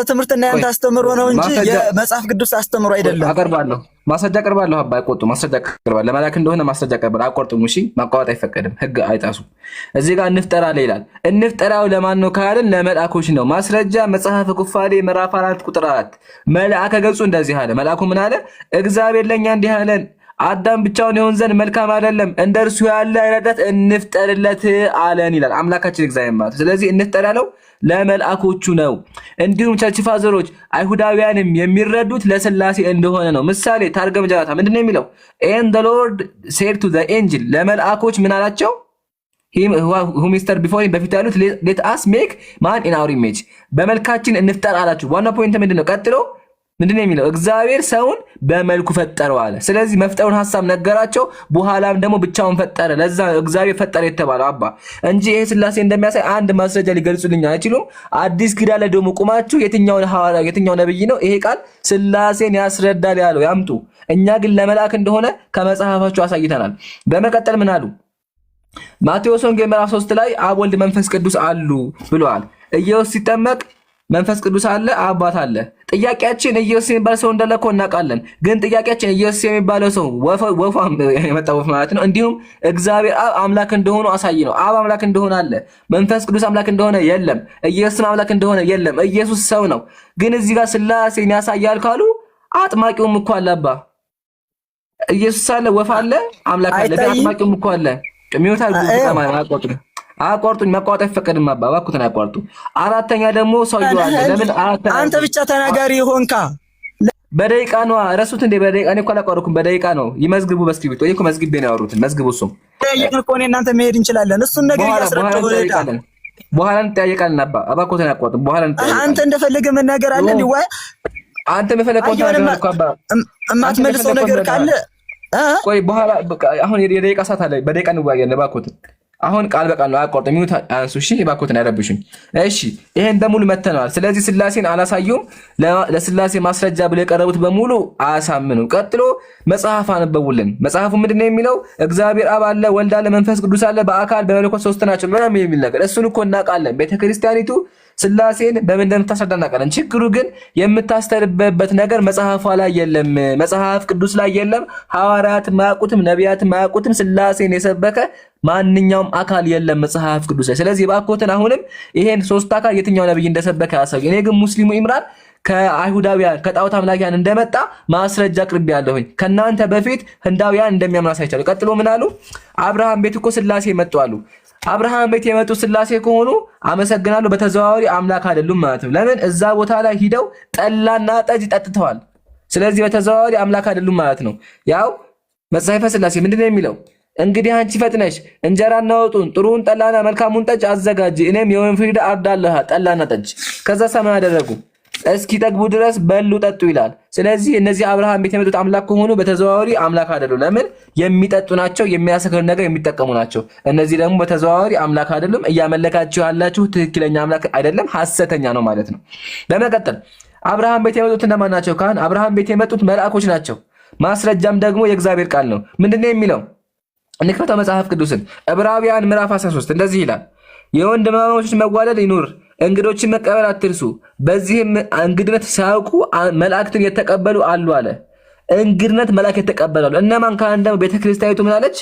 ትምህርትና ያንተ አስተምሮ ነው እንጂ የመጽሐፍ ቅዱስ አስተምሮ አይደለም። አቀርባለሁ፣ ማስረጃ አቀርባለሁ። አባ አይቆጡ፣ ማስረጃ አቀርባለሁ። ለመላክ እንደሆነ ማስረጃ አቀርባለሁ። አቆርጡም። እሺ፣ ማቋረጥ አይፈቀድም። ህግ አይጣሱ። እዚህ ጋር እንፍጠር አለ ይላል። እንፍጠራው ለማን ነው ካልን ለመልአኮች ነው። ማስረጃ መጽሐፈ ኩፋሌ ምዕራፍ 4 ቁጥር 4 መልአከ ገጹ እንደዚህ አለ። መልአኩ ምን አለ? እግዚአብሔር ለኛ እንዲህ አለን፣ አዳም ብቻውን ይሆን ዘንድ መልካም አይደለም፣ እንደ እርሱ ያለ ረዳት እንፍጠርለት አለን ይላል አምላካችን እግዚአብሔር ማለት። ስለዚህ እንፍጠር ያለው ለመልአኮቹ ነው። እንዲሁም ቸርች ፋዘሮች አይሁዳውያንም የሚረዱት ለሥላሴ እንደሆነ ነው። ምሳሌ ታርገም ጃታ ምንድነው የሚለው? and the lord said to the angel ለመልአኮች ምን አላቸው? whom Mr. before him በፊት ያሉት let us make man in our image በመልካችን እንፍጠር አላችሁ። ዋና ፖይንት ምንድነው? ቀጥሎ ምንድነው የሚለው? እግዚአብሔር ሰውን በመልኩ ፈጠረው አለ። ስለዚህ መፍጠሩን ሐሳብ ነገራቸው። በኋላም ደግሞ ብቻውን ፈጠረ። ለዛ እግዚአብሔር ፈጠረ የተባለው አባ እንጂ ይሄ ሥላሴ እንደሚያሳይ አንድ ማስረጃ ሊገልጹልኝ አይችሉም። አዲስ ኪዳን ላይ ደግሞ ቁማችሁ የትኛውን ሐዋርያ የትኛው ነብይ ነው ይሄ ቃል ሥላሴን ያስረዳል ያለው ያምጡ። እኛ ግን ለመልአክ እንደሆነ ከመጽሐፋቸው አሳይተናል። በመቀጠል ምን አሉ? ማቴዎስ ወንጌል ምዕራፍ 3 ላይ አብ ወልድ መንፈስ ቅዱስ አሉ ብለዋል። ኢየሱስ ሲጠመቅ መንፈስ ቅዱስ አለ፣ አባት አለ። ጥያቄያችን ኢየሱስ የሚባለው ሰው እንዳለ እኮ እናውቃለን። ግን ጥያቄያችን ኢየሱስ የሚባለው ሰው ወፋም የመጣው ወፍ ማለት ነው። እንዲሁም እግዚአብሔር አብ አምላክ እንደሆነ አሳይ ነው። አብ አምላክ እንደሆነ አለ፣ መንፈስ ቅዱስ አምላክ እንደሆነ የለም፣ ኢየሱስ አምላክ እንደሆነ የለም። ኢየሱስ ሰው ነው። ግን እዚህ ጋር ሥላሴን ያሳያል ካሉ አጥማቂውም እኮ አለ። አባ ኢየሱስ አለ፣ ወፍ አለ፣ አምላክ አለ። ግን አጥማቂውም እኮ አለ። ሚውታል አቋርጡኝ። መቋረጥ አይፈቀድም። አባ እባክዎትን አቋርጡ። አራተኛ ደግሞ ሰው ይዋል። ለምን አንተ ብቻ ተናጋሪ ሆንካ? በደቂቃ ነው ረሱት እንዴ? በደቂቃ ነው እኮ አላቋረጥኩም። በደቂቃ ነው ይመዝግቡ። በስክሪፕቶ እኮ መዝግቤ ነው ያወሩትን። መዝግቡ። እሱም ጠይቀን እኮ እናንተ መሄድ እንችላለን። እሱን ነገር ያስረዳው በኋላ እንጠያየቃለን። አባ እባክዎትን አቋርጡ። በኋላ እንጠያየቃለን። አንተ እንደፈለገ መናገር አለ ሊዋይ አንተ መፈለከው ታናገር እኮ አባ እማትመልሰው ነገር ካለ ቆይ በኋላ አሁን የደቂቃ ሰዓት አለ። በደቂቃ እንወያያለን። እባክዎትን አሁን ቃል በቃል ነው። አቋርጡ። ሚውት አንሱ። እሺ እባክዎትን አይረብሹኝ። እሺ ይሄን በሙሉ መተናል። ስለዚህ ሥላሴን አላሳዩም። ለሥላሴ ማስረጃ ብለው የቀረቡት በሙሉ አያሳምኑም። ቀጥሎ መጽሐፍ አነበቡልን። መጽሐፉ ምንድነው የሚለው? እግዚአብሔር አብ አለ፣ ወልድ አለ፣ መንፈስ ቅዱስ አለ፣ በአካል በመለኮት ሶስት ናቸው ምናምን የሚል ነገር። እሱን እኮ እናውቃለን። ቤተክርስቲያኒቱ ስላሴን በምን እንደምታስረዳ እናውቃለን። ችግሩ ግን የምታስተርበበት ነገር መጽሐፏ ላይ የለም፣ መጽሐፍ ቅዱስ ላይ የለም። ሐዋርያት ማያውቁትም፣ ነቢያት ማያውቁትም፣ ስላሴን የሰበከ ማንኛውም አካል የለም መጽሐፍ ቅዱስ ላይ። ስለዚህ እባክዎትን አሁንም ይሄን ሶስት አካል የትኛው ነብይ እንደሰበከ ያሳዩ። እኔ ግን ሙስሊሙ ኢምራን ከአይሁዳውያን ከጣዖት አምላኪያን እንደመጣ ማስረጃ አቅርቤ ያለሁኝ። ከናንተ በፊት ህንዳውያን እንደሚያምኑ አሳይቻለሁ። ቀጥሎ ምን አሉ? አብርሃም ቤት እኮ ስላሴ መጡ አሉ። አብርሃም ቤት የመጡ ስላሴ ከሆኑ አመሰግናለሁ፣ በተዘዋዋሪ አምላክ አይደሉም ማለት ነው። ለምን? እዛ ቦታ ላይ ሂደው ጠላና ጠጅ ጠጥተዋል። ስለዚህ በተዘዋዋሪ አምላክ አይደሉም ማለት ነው። ያው መጽሐፈ ስላሴ ምንድን ነው የሚለው? እንግዲህ አንቺ ፈጥነሽ እንጀራና ወጡን ጥሩውን ጠላና መልካሙን ጠጅ አዘጋጅ፣ እኔም የወይን ፍሪዳ አርዳለሁ ጠላና ጠጅ። ከዛ ሰማይ አደረጉ እስኪ ጠግቡ ድረስ በሉ ጠጡ ይላል። ስለዚህ እነዚህ አብርሃም ቤት የመጡት አምላክ ከሆኑ በተዘዋዋሪ አምላክ አይደሉም። ለምን? የሚጠጡ ናቸው፣ የሚያሰክር ነገር የሚጠቀሙ ናቸው። እነዚህ ደግሞ በተዘዋዋሪ አምላክ አይደሉም። እያመለካችሁ ያላችሁ ትክክለኛ አምላክ አይደለም፣ ሐሰተኛ ነው ማለት ነው። በመቀጠል አብርሃም ቤት የመጡት እነማን ናቸው? ካህን አብርሃም ቤት የመጡት መልአኮች ናቸው። ማስረጃም ደግሞ የእግዚአብሔር ቃል ነው። ምንድነው የሚለው? እንክፈተው መጽሐፍ ቅዱስን። ዕብራውያን ምዕራፍ 13 እንደዚህ ይላል፣ የወንድማማቾች መዋደድ ይኑር፣ እንግዶችን መቀበል አትርሱ፣ በዚህም እንግድነት ሳያውቁ መላእክትን የተቀበሉ አሉ አለ። እንግድነት መላእክት የተቀበሉ አሉ። እነማን? ካህን ደግሞ ቤተክርስቲያኒቱ ምን አለች?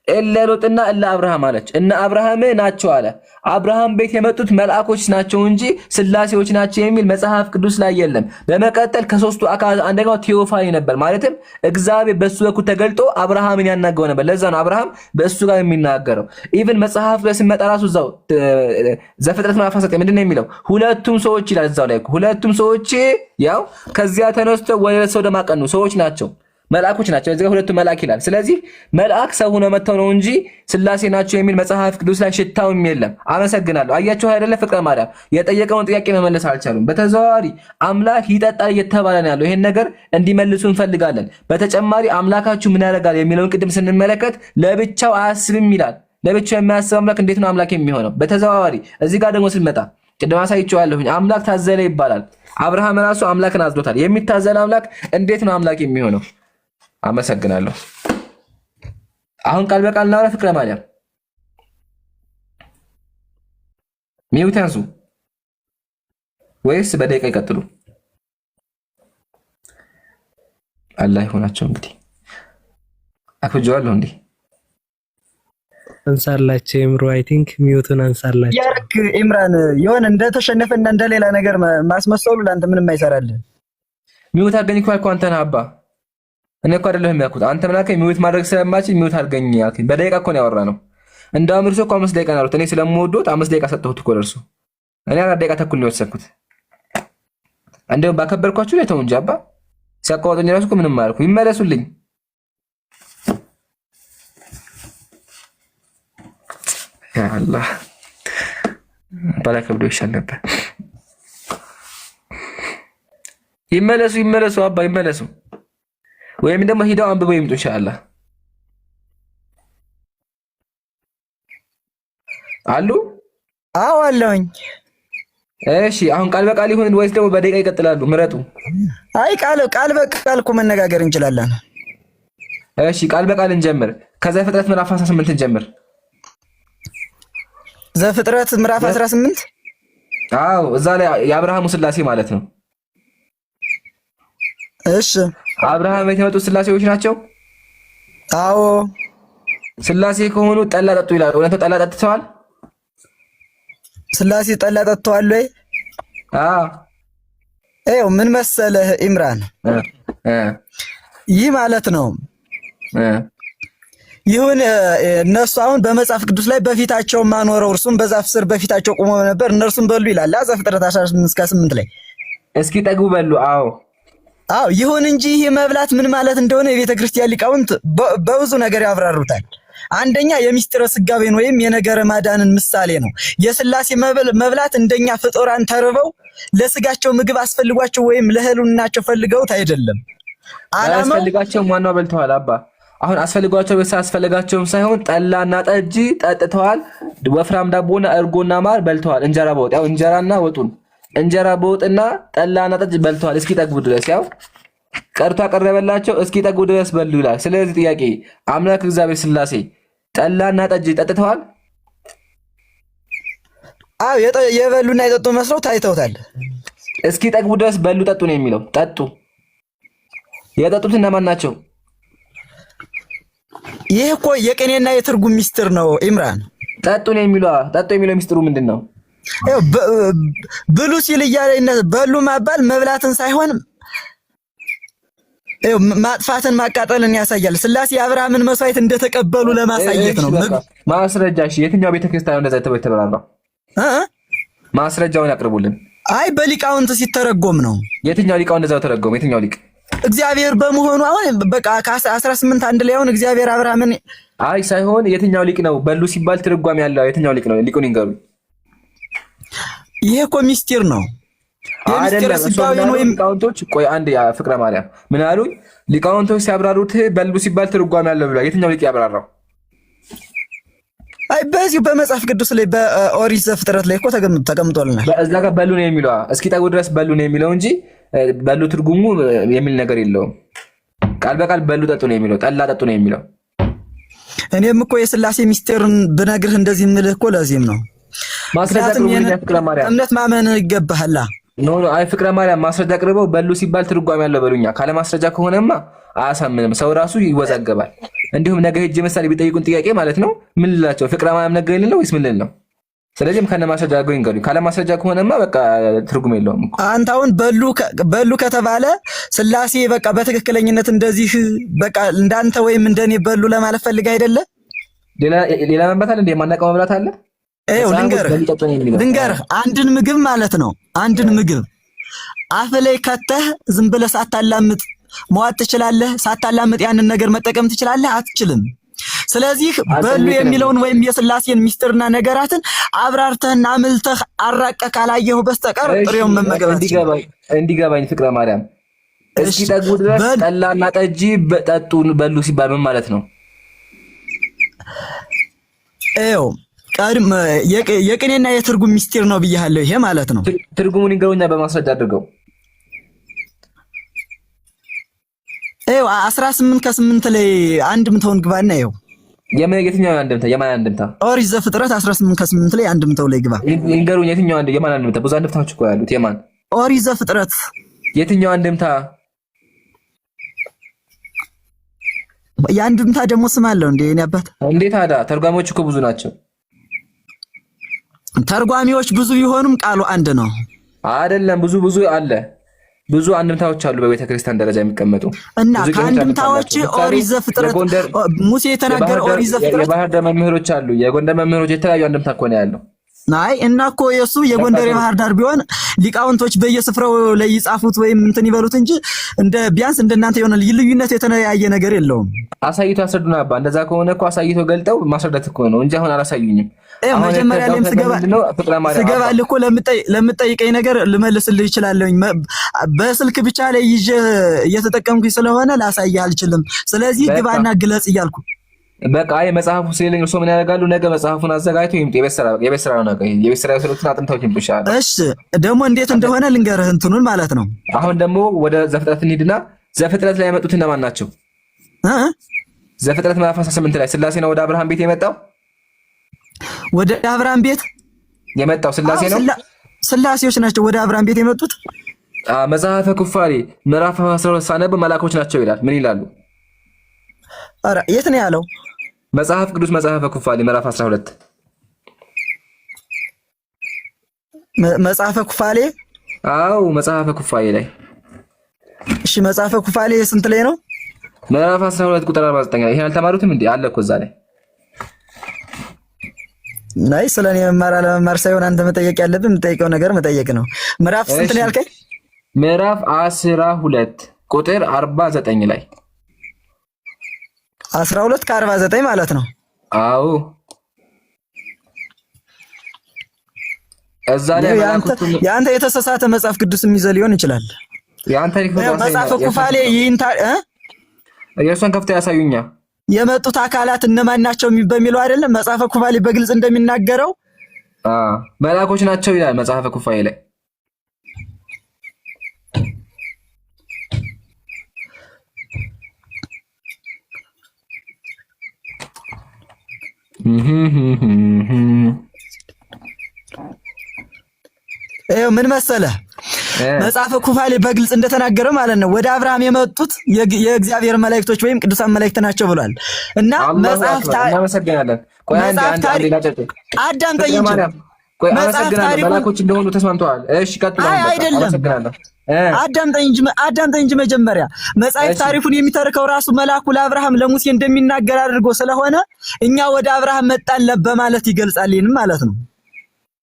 እለ ሎጥና እለ አብርሃም አለች። እነ አብርሃም ናቸው አለ። አብርሃም ቤት የመጡት መልአኮች ናቸው እንጂ ስላሴዎች ናቸው የሚል መጽሐፍ ቅዱስ ላይ የለም። በመቀጠል ከሶስቱ አካል አንደኛው ቴዎፋኒ ነበር። ማለትም እግዚአብሔር በሱ በኩል ተገልጦ አብርሃምን ያናገው ነበር። ለዛ ነው አብርሃም በእሱ ጋር የሚናገረው። ኢቭን መጽሐፍ ላይ ስንመጣ ራሱ እዛው ዘፍጥረት ምዕራፍ 9 ምንድን ነው የሚለው? ሁለቱም ሰዎች ይላል እዛው ላይ ሁለቱም ሰዎች ያው ከዚያ ተነስተው ወደ ሶዶም አቀኑ። ሰዎች ናቸው፣ መልአኮች ናቸው። እዚህ ጋር ሁለቱ መልአክ ይላል። ስለዚህ መልአክ ሰው ሆኖ መጥተው ነው እንጂ ስላሴ ናቸው የሚል መጽሐፍ ቅዱስ ላይ ሽታውም የለም። አመሰግናለሁ። አያችሁ አይደለ? ፍቅረ ማርያም የጠየቀውን ጥያቄ መመለስ አልቻሉም። በተዘዋዋሪ አምላክ ይጠጣል እየተባለ ነው ያለው። ይሄን ነገር እንዲመልሱ እንፈልጋለን። በተጨማሪ አምላካችሁ ምን ያደርጋል የሚለውን ቅድም ስንመለከት ለብቻው አያስብም ይላል። ለብቻው የማያስብ አምላክ እንዴት ነው አምላክ የሚሆነው? በተዘዋዋሪ እዚህ ጋር ደግሞ ስንመጣ ቅድም አሳይቼዋለሁኝ። አምላክ ታዘለ ይባላል። አብርሃም ራሱ አምላክን አዝሎታል። የሚታዘል አምላክ እንዴት ነው አምላክ የሚሆነው? አመሰግናለሁ። አሁን ቃል በቃል እናወራ። ፍቅረ ማርያም ሚውት ያንሱ ወይስ በደቂቃ ይቀጥሉ? አላህ ይሆናቸው። እንግዲህ አክብጀዋለሁ። እንዲህ አንሳላቸው ኢምሮ አይ ቲንክ ሚውቱን አንሳላቸው። ያረክ ኢምራን የሆነ እንደተሸነፈና እንደሌላ ነገር ማስመሰሉ ለአንተ ምንም አይሰራልህ። ሚውት አድርገኝ እኮ ያልኩህ አንተ ነህ አባ። እኔ እኮ አይደለሁም ያልኩት። አንተ ምን አልከኝ? ሚውት ማድረግ ስለማችል ሚውት አድርገኝ ያልከኝ። በደቂቃ እኮ ነው ያወራነው። እንዳውም እርሶ እኮ 5 ደቂቃ ነው ያሉት። እኔ ስለምወዶት 5 ደቂቃ ሰጠሁት እኮ ለእርሱ። እኔ 4 ደቂቃ ተኩል ነው የወሰድኩት። እንደውም ባከበርኳችሁ ላይ ተው እንጂ አባ። ሲያቋወጡኝ እራሱ እኮ ምንም አልኩ። ይመለሱልኝ። ያ አላህ ባላከብዶ ይሻል ነበር። ይመለሱ አባ ይመለሱ። ወይም ደግሞ ሂደው አንብበው ይምጡ ኢንሻአላህ። አሉ? አዎ አለሁኝ። እሺ አሁን ቃል በቃል ይሁን ወይስ ደግሞ በደቂቃ ይቀጥላሉ? ምረጡ። አይ ቃል በቃል እኮ መነጋገር እንችላለን። እሺ ቃል በቃል እንጀምር። ከዘፍጥረት ምዕራፍ 18 እንጀምር። ዘፍጥረት ምዕራፍ 18? አዎ እዛ ላይ የአብርሃሙ ስላሴ ማለት ነው። እሺ አብርሃም ቤት የመጡት ስላሴዎች ናቸው። አዎ ስላሴ ከሆኑ ጠላ ጠጡ ይላል። እውነት ጠላ ጠጥተዋል? ስላሴ ጠላ ጠጥተዋል ወይ? አዎ ይኸው ምን መሰለህ ኢምራን፣ ይህ ማለት ነው ይሁን እነሱ አሁን በመጽሐፍ ቅዱስ ላይ በፊታቸው ማኖረው እርሱም በዛፍ ስር በፊታቸው ቆሞ ነበር፣ እነርሱም በሉ ይላል ዘፍጥረት 18-8 ላይ። እስኪ ጠግቡ በሉ። አዎ ይሁን እንጂ ይህ መብላት ምን ማለት እንደሆነ የቤተ ክርስቲያን ሊቃውንት በብዙ ነገር ያብራሩታል። አንደኛ የሚስጥረ ስጋዌን ወይም የነገረ ማዳንን ምሳሌ ነው። የስላሴ መብላት እንደኛ ፍጡራን ተርበው ለስጋቸው ምግብ አስፈልጓቸው ወይም ለህሉናቸው ፈልገውት አይደለም። አስፈልጋቸው ዋናው በልተዋል አባ። አሁን አስፈልጓቸው ወይስ አስፈልጋቸውም ሳይሆን ጠላና ጠጅ ጠጥተዋል። ወፍራም ዳቦና እርጎና ማር በልተዋል። እንጀራ በወጥ ያው እንጀራና ወጡን እንጀራ በወጥና ጠላና ጠጅ በልተዋል እስኪ ጠግቡ ድረስ። ያው ቀርቶ አቀረበላቸው እስኪ ጠግቡ ድረስ በሉ ይላል። ስለዚህ ጥያቄ አምላክ እግዚአብሔር ስላሴ ጠላና ጠጅ ጠጥተዋል? አዎ የበሉና የጠጡ መስለው ታይተውታል። እስኪ ጠግቡ ድረስ በሉ ጠጡ ነው የሚለው። ጠጡ። የጠጡት እነማን ናቸው? ይህ እኮ የቅኔና የትርጉም ሚስጥር ነው ኢምራን። ጠጡ ነው የሚለው። ጠጡ የሚለው ሚስጥሩ ምንድን ነው? ብሉ ሲል እያለ በሉ ማባል መብላትን ሳይሆን ማጥፋትን ማቃጠልን ያሳያል። ስላሴ የአብርሃምን መስዋዕት እንደተቀበሉ ለማሳየት ነው። ማስረጃ እሺ፣ የትኛው ቤተክርስቲያን እንደዛ የተበራራው? ማስረጃውን ያቅርቡልን። አይ በሊቃውንት ሲተረጎም ነው። የትኛው ሊቃው እንደዛው ተረጎመ? የትኛው ሊቅ? እግዚአብሔር በመሆኑ አሁን በቃ ከ18 አንድ ላይ አሁን እግዚአብሔር አብርሃምን አይ ሳይሆን የትኛው ሊቅ ነው በሉ ሲባል ትርጓሜ ያለው የትኛው ሊቅ ነው? ሊቁን ይንገሩ። ይሄ እኮ ሚስጢር ነው። አይደለም ሊቃውንቶች ቆይ አንድ ያ ፍቅረ ማርያም ምን አሉኝ? ሊቃውንቶች ሲያብራሩት በሉ ሲባል ትርጓሜ ያለው ብሏል። የትኛው ሊቅ ያብራራው? አይ በዚህ በመጽሐፍ ቅዱስ ላይ በኦሪት ዘፍጥረት ላይ እኮ ተቀምጦልናል። እዛ ጋር በሉ ነው የሚለው። እስኪ ጠጉ ድረስ በሉ ነው የሚለው እንጂ በሉ ትርጉሙ የሚል ነገር የለውም። ቃል በቃል በሉ ጠጡ ነው የሚለው። ጠላ ጠጡ ነው የሚለው። እኔም እኮ የስላሴ ሚስጥርን ብነግርህ እንደዚህ የምልህ እኮ ለዚህም ነው። ማስረጃ ቅርቡልኝ ፍቅረ ማርያም። እምነት ማመን ይገባሃል። ኖ አይ ፍቅረ ማርያም ማስረጃ ቅርበው በሉ ሲባል ትርጓሜ ያለው በሉኛ። ካለ ማስረጃ ከሆነማ አያሳምንም። ሰው ራሱ ይወዛገባል። እንዲሁም ነገ ሄጄ ምሳሌ ቢጠይቁን ጥያቄ ማለት ነው ምን ልላቸው? ፍቅረ ማርያም ነገ ይልን ነው ወይስ ምን ልል ነው? ስለዚህም ከነ ማስረጃ አድርገው ይንገሩኝ። ካለ ማስረጃ ከሆነማ በቃ ትርጉም የለውም እኮ። አንተ አሁን በሉ ከተባለ ስላሴ በቃ በትክክለኝነት እንደዚህ በቃ እንዳንተ ወይም እንደኔ በሉ ለማለት ፈልግ አይደለ? ሌላ መብላት አለ እንዴ? የማናውቀው መብላት አለ? ልንገርህ አንድን ምግብ ማለት ነው አንድን ምግብ አፍ ላይ ከተህ ዝም ብለህ ሳታላምጥ መዋጥ ትችላለህ? ሳታላምጥ ያንን ነገር መጠቀም ትችላለህ? አትችልም። ስለዚህ በሉ የሚለውን ወይም የስላሴን ሚስጥርና ነገራትን አብራርተህና አምልተህ አራቀህ ካላየሁ በስተቀር ጥሬውን መመገብ እንዲገባኝ ፍቅረ ማርያም እስኪ ጠግቡ ድረስ ጠላና ጠጅ ጠጡ በሉ ሲባል ምን ማለት ነው? የቅኔና የትርጉም ሚስጥር ነው ብያለሁ። ይሄ ማለት ነው። ትርጉሙን ይገሩኛ በማስረጃ አድርገው። 18 ከ8 ላይ አንድምታውን ግባና ይኸው። የትኛው አንድምታ? የማን አንድምታ? ኦሪት ዘፍጥረት 18 ከ8 ላይ አንድምታው ላይ ግባ። ይንገሩኝ። የትኛው የማን አንድምታ? ብዙ አንድምታዎች እኮ ያሉት። የማን? ኦሪት ዘፍጥረት የትኛው አንድምታ? የአንድምታ ደግሞ ስም አለው እንዴ? እኔ አባት እንዴት አዳ? ተርጓሚዎች እኮ ብዙ ናቸው። ተርጓሚዎች ብዙ ቢሆኑም ቃሉ አንድ ነው አይደለም? ብዙ አለ። ብዙ አንድምታዎች አሉ በቤተ ክርስቲያን ደረጃ የሚቀመጡ እና ከአንድምታዎች ኦሪት ዘፍጥረት ሙሴ የተናገረ ኦሪት ዘፍጥረት የባህር ዳር መምህሮች አሉ። የጎንደር መምህሮች የተለያዩ አንድምታ እኮ ነው ያለው። አይ እና እኮ የሱ የጎንደር የባህር ዳር ቢሆን ሊቃውንቶች በየስፍራው ላይ ይጻፉት ወይም እንትን ይበሉት እንጂ እንደ ቢያንስ እንደናንተ የሆነ ልዩነት የተለያየ ነገር የለውም። አሳይቶ ያስረዱና አባ እንደዛ ከሆነ እኮ አሳይቶ ገልጠው ማስረዳት እኮ ነው እንጂ አሁን አላሳዩኝም። መጀመሪያ ላይም ስገባልህ እኮ ለምጠይቀኝ ነገር ልመልስልህ እችላለሁኝ። በስልክ ብቻ ላይ ይዤ እየተጠቀምኩኝ ስለሆነ ላሳይህ አልችልም። ስለዚህ ግባና ግለጽ እያልኩ በቃ አይ መጽሐፉ ስለሌለ እርሶ ምን ያደርጋሉ? ነገ መጽሐፉን አዘጋጅቶ ይምጡ። የቤት ስራ ነው ነገ። የቤት ስራ ስለሆነ አጥንታዎች ይብሻል። እሺ ደግሞ እንዴት እንደሆነ ልንገርህ እንትኑን ማለት ነው። አሁን ደግሞ ወደ ዘፍጥረት እንሂድና ዘፍጥረት ላይ የመጡት እነማን ናቸው? ዘፍጥረት ምዕራፍ 18 ላይ ስላሴ ነው ወደ አብርሃም ቤት የመጣው። ወደ አብርሃም ቤት የመጣው ስላሴ ነው። ስላሴዎች ናቸው ወደ አብርሃም ቤት የመጡት። መጽሐፈ ኩፋሌ ምዕራፍ 12 ሳነብ መላኮች ናቸው ይላል። ምን ይላሉ? ኧረ የት ነው ያለው? መጽሐፍ ቅዱስ መጽሐፈ ኩፋሌ ምዕራፍ 12 መጽሐፈ ኩፋሌ። አዎ መጽሐፈ ኩፋሌ ላይ። እሺ መጽሐፈ ኩፋሌ ስንት ላይ ነው? ምዕራፍ 12 ቁጥር 49 ላይ። ይሄን አልተማሩትም እንዴ? አለ እኮ እዛ ላይ። ናይ ስለኔ መማር አለመማር ሳይሆን አንተ መጠየቅ ያለብህ የምጠይቀው ነገር መጠየቅ ነው። ምዕራፍ ስንት ነው ያልከኝ? ምዕራፍ 12 ቁጥር 49 ላይ 12 ከ49 ማለት ነው። አዎ እዛ ላይ ያንተ የተሳሳተ መጽሐፍ ቅዱስ የሚይዘው ሊሆን ይችላል። ያንተ መጽሐፈ ኩፋሌ ይንታ የእርሷን ከፍተህ ያሳዩኛ። የመጡት አካላት እነማን ናቸው በሚለው አይደለም መጽሐፈ ኩፋሌ በግልጽ እንደሚናገረው መላእኮች ናቸው ይላል መጽሐፈ ኩፋሌ ላይ። ምን መሰለህ መጽሐፈ ኩፋሌ በግልጽ እንደተናገረ ማለት ነው ወደ አብርሃም የመጡት የእግዚአብሔር መላእክቶች ወይም ቅዱሳን መላእክት ናቸው ብሏል። እና መጽሐፍ እናመሰግናለን። ቆይ አንድ አዳምጠኝ እንጂ መጽሐፍ ታሪኩ መላእክቶች እንደሆኑ ተስማምተዋል። እሺ ቀጥሉ። አመሰግናለሁ። አዳምጠኝ እንጂ መጀመሪያ መጽሐፍ ታሪኩን የሚተርከው ራሱ መልአኩ ለአብርሃም ለሙሴ እንደሚናገር አድርጎ ስለሆነ እኛ ወደ አብርሃም መጣን በማለት ይገልጻል ይሄን ማለት ነው።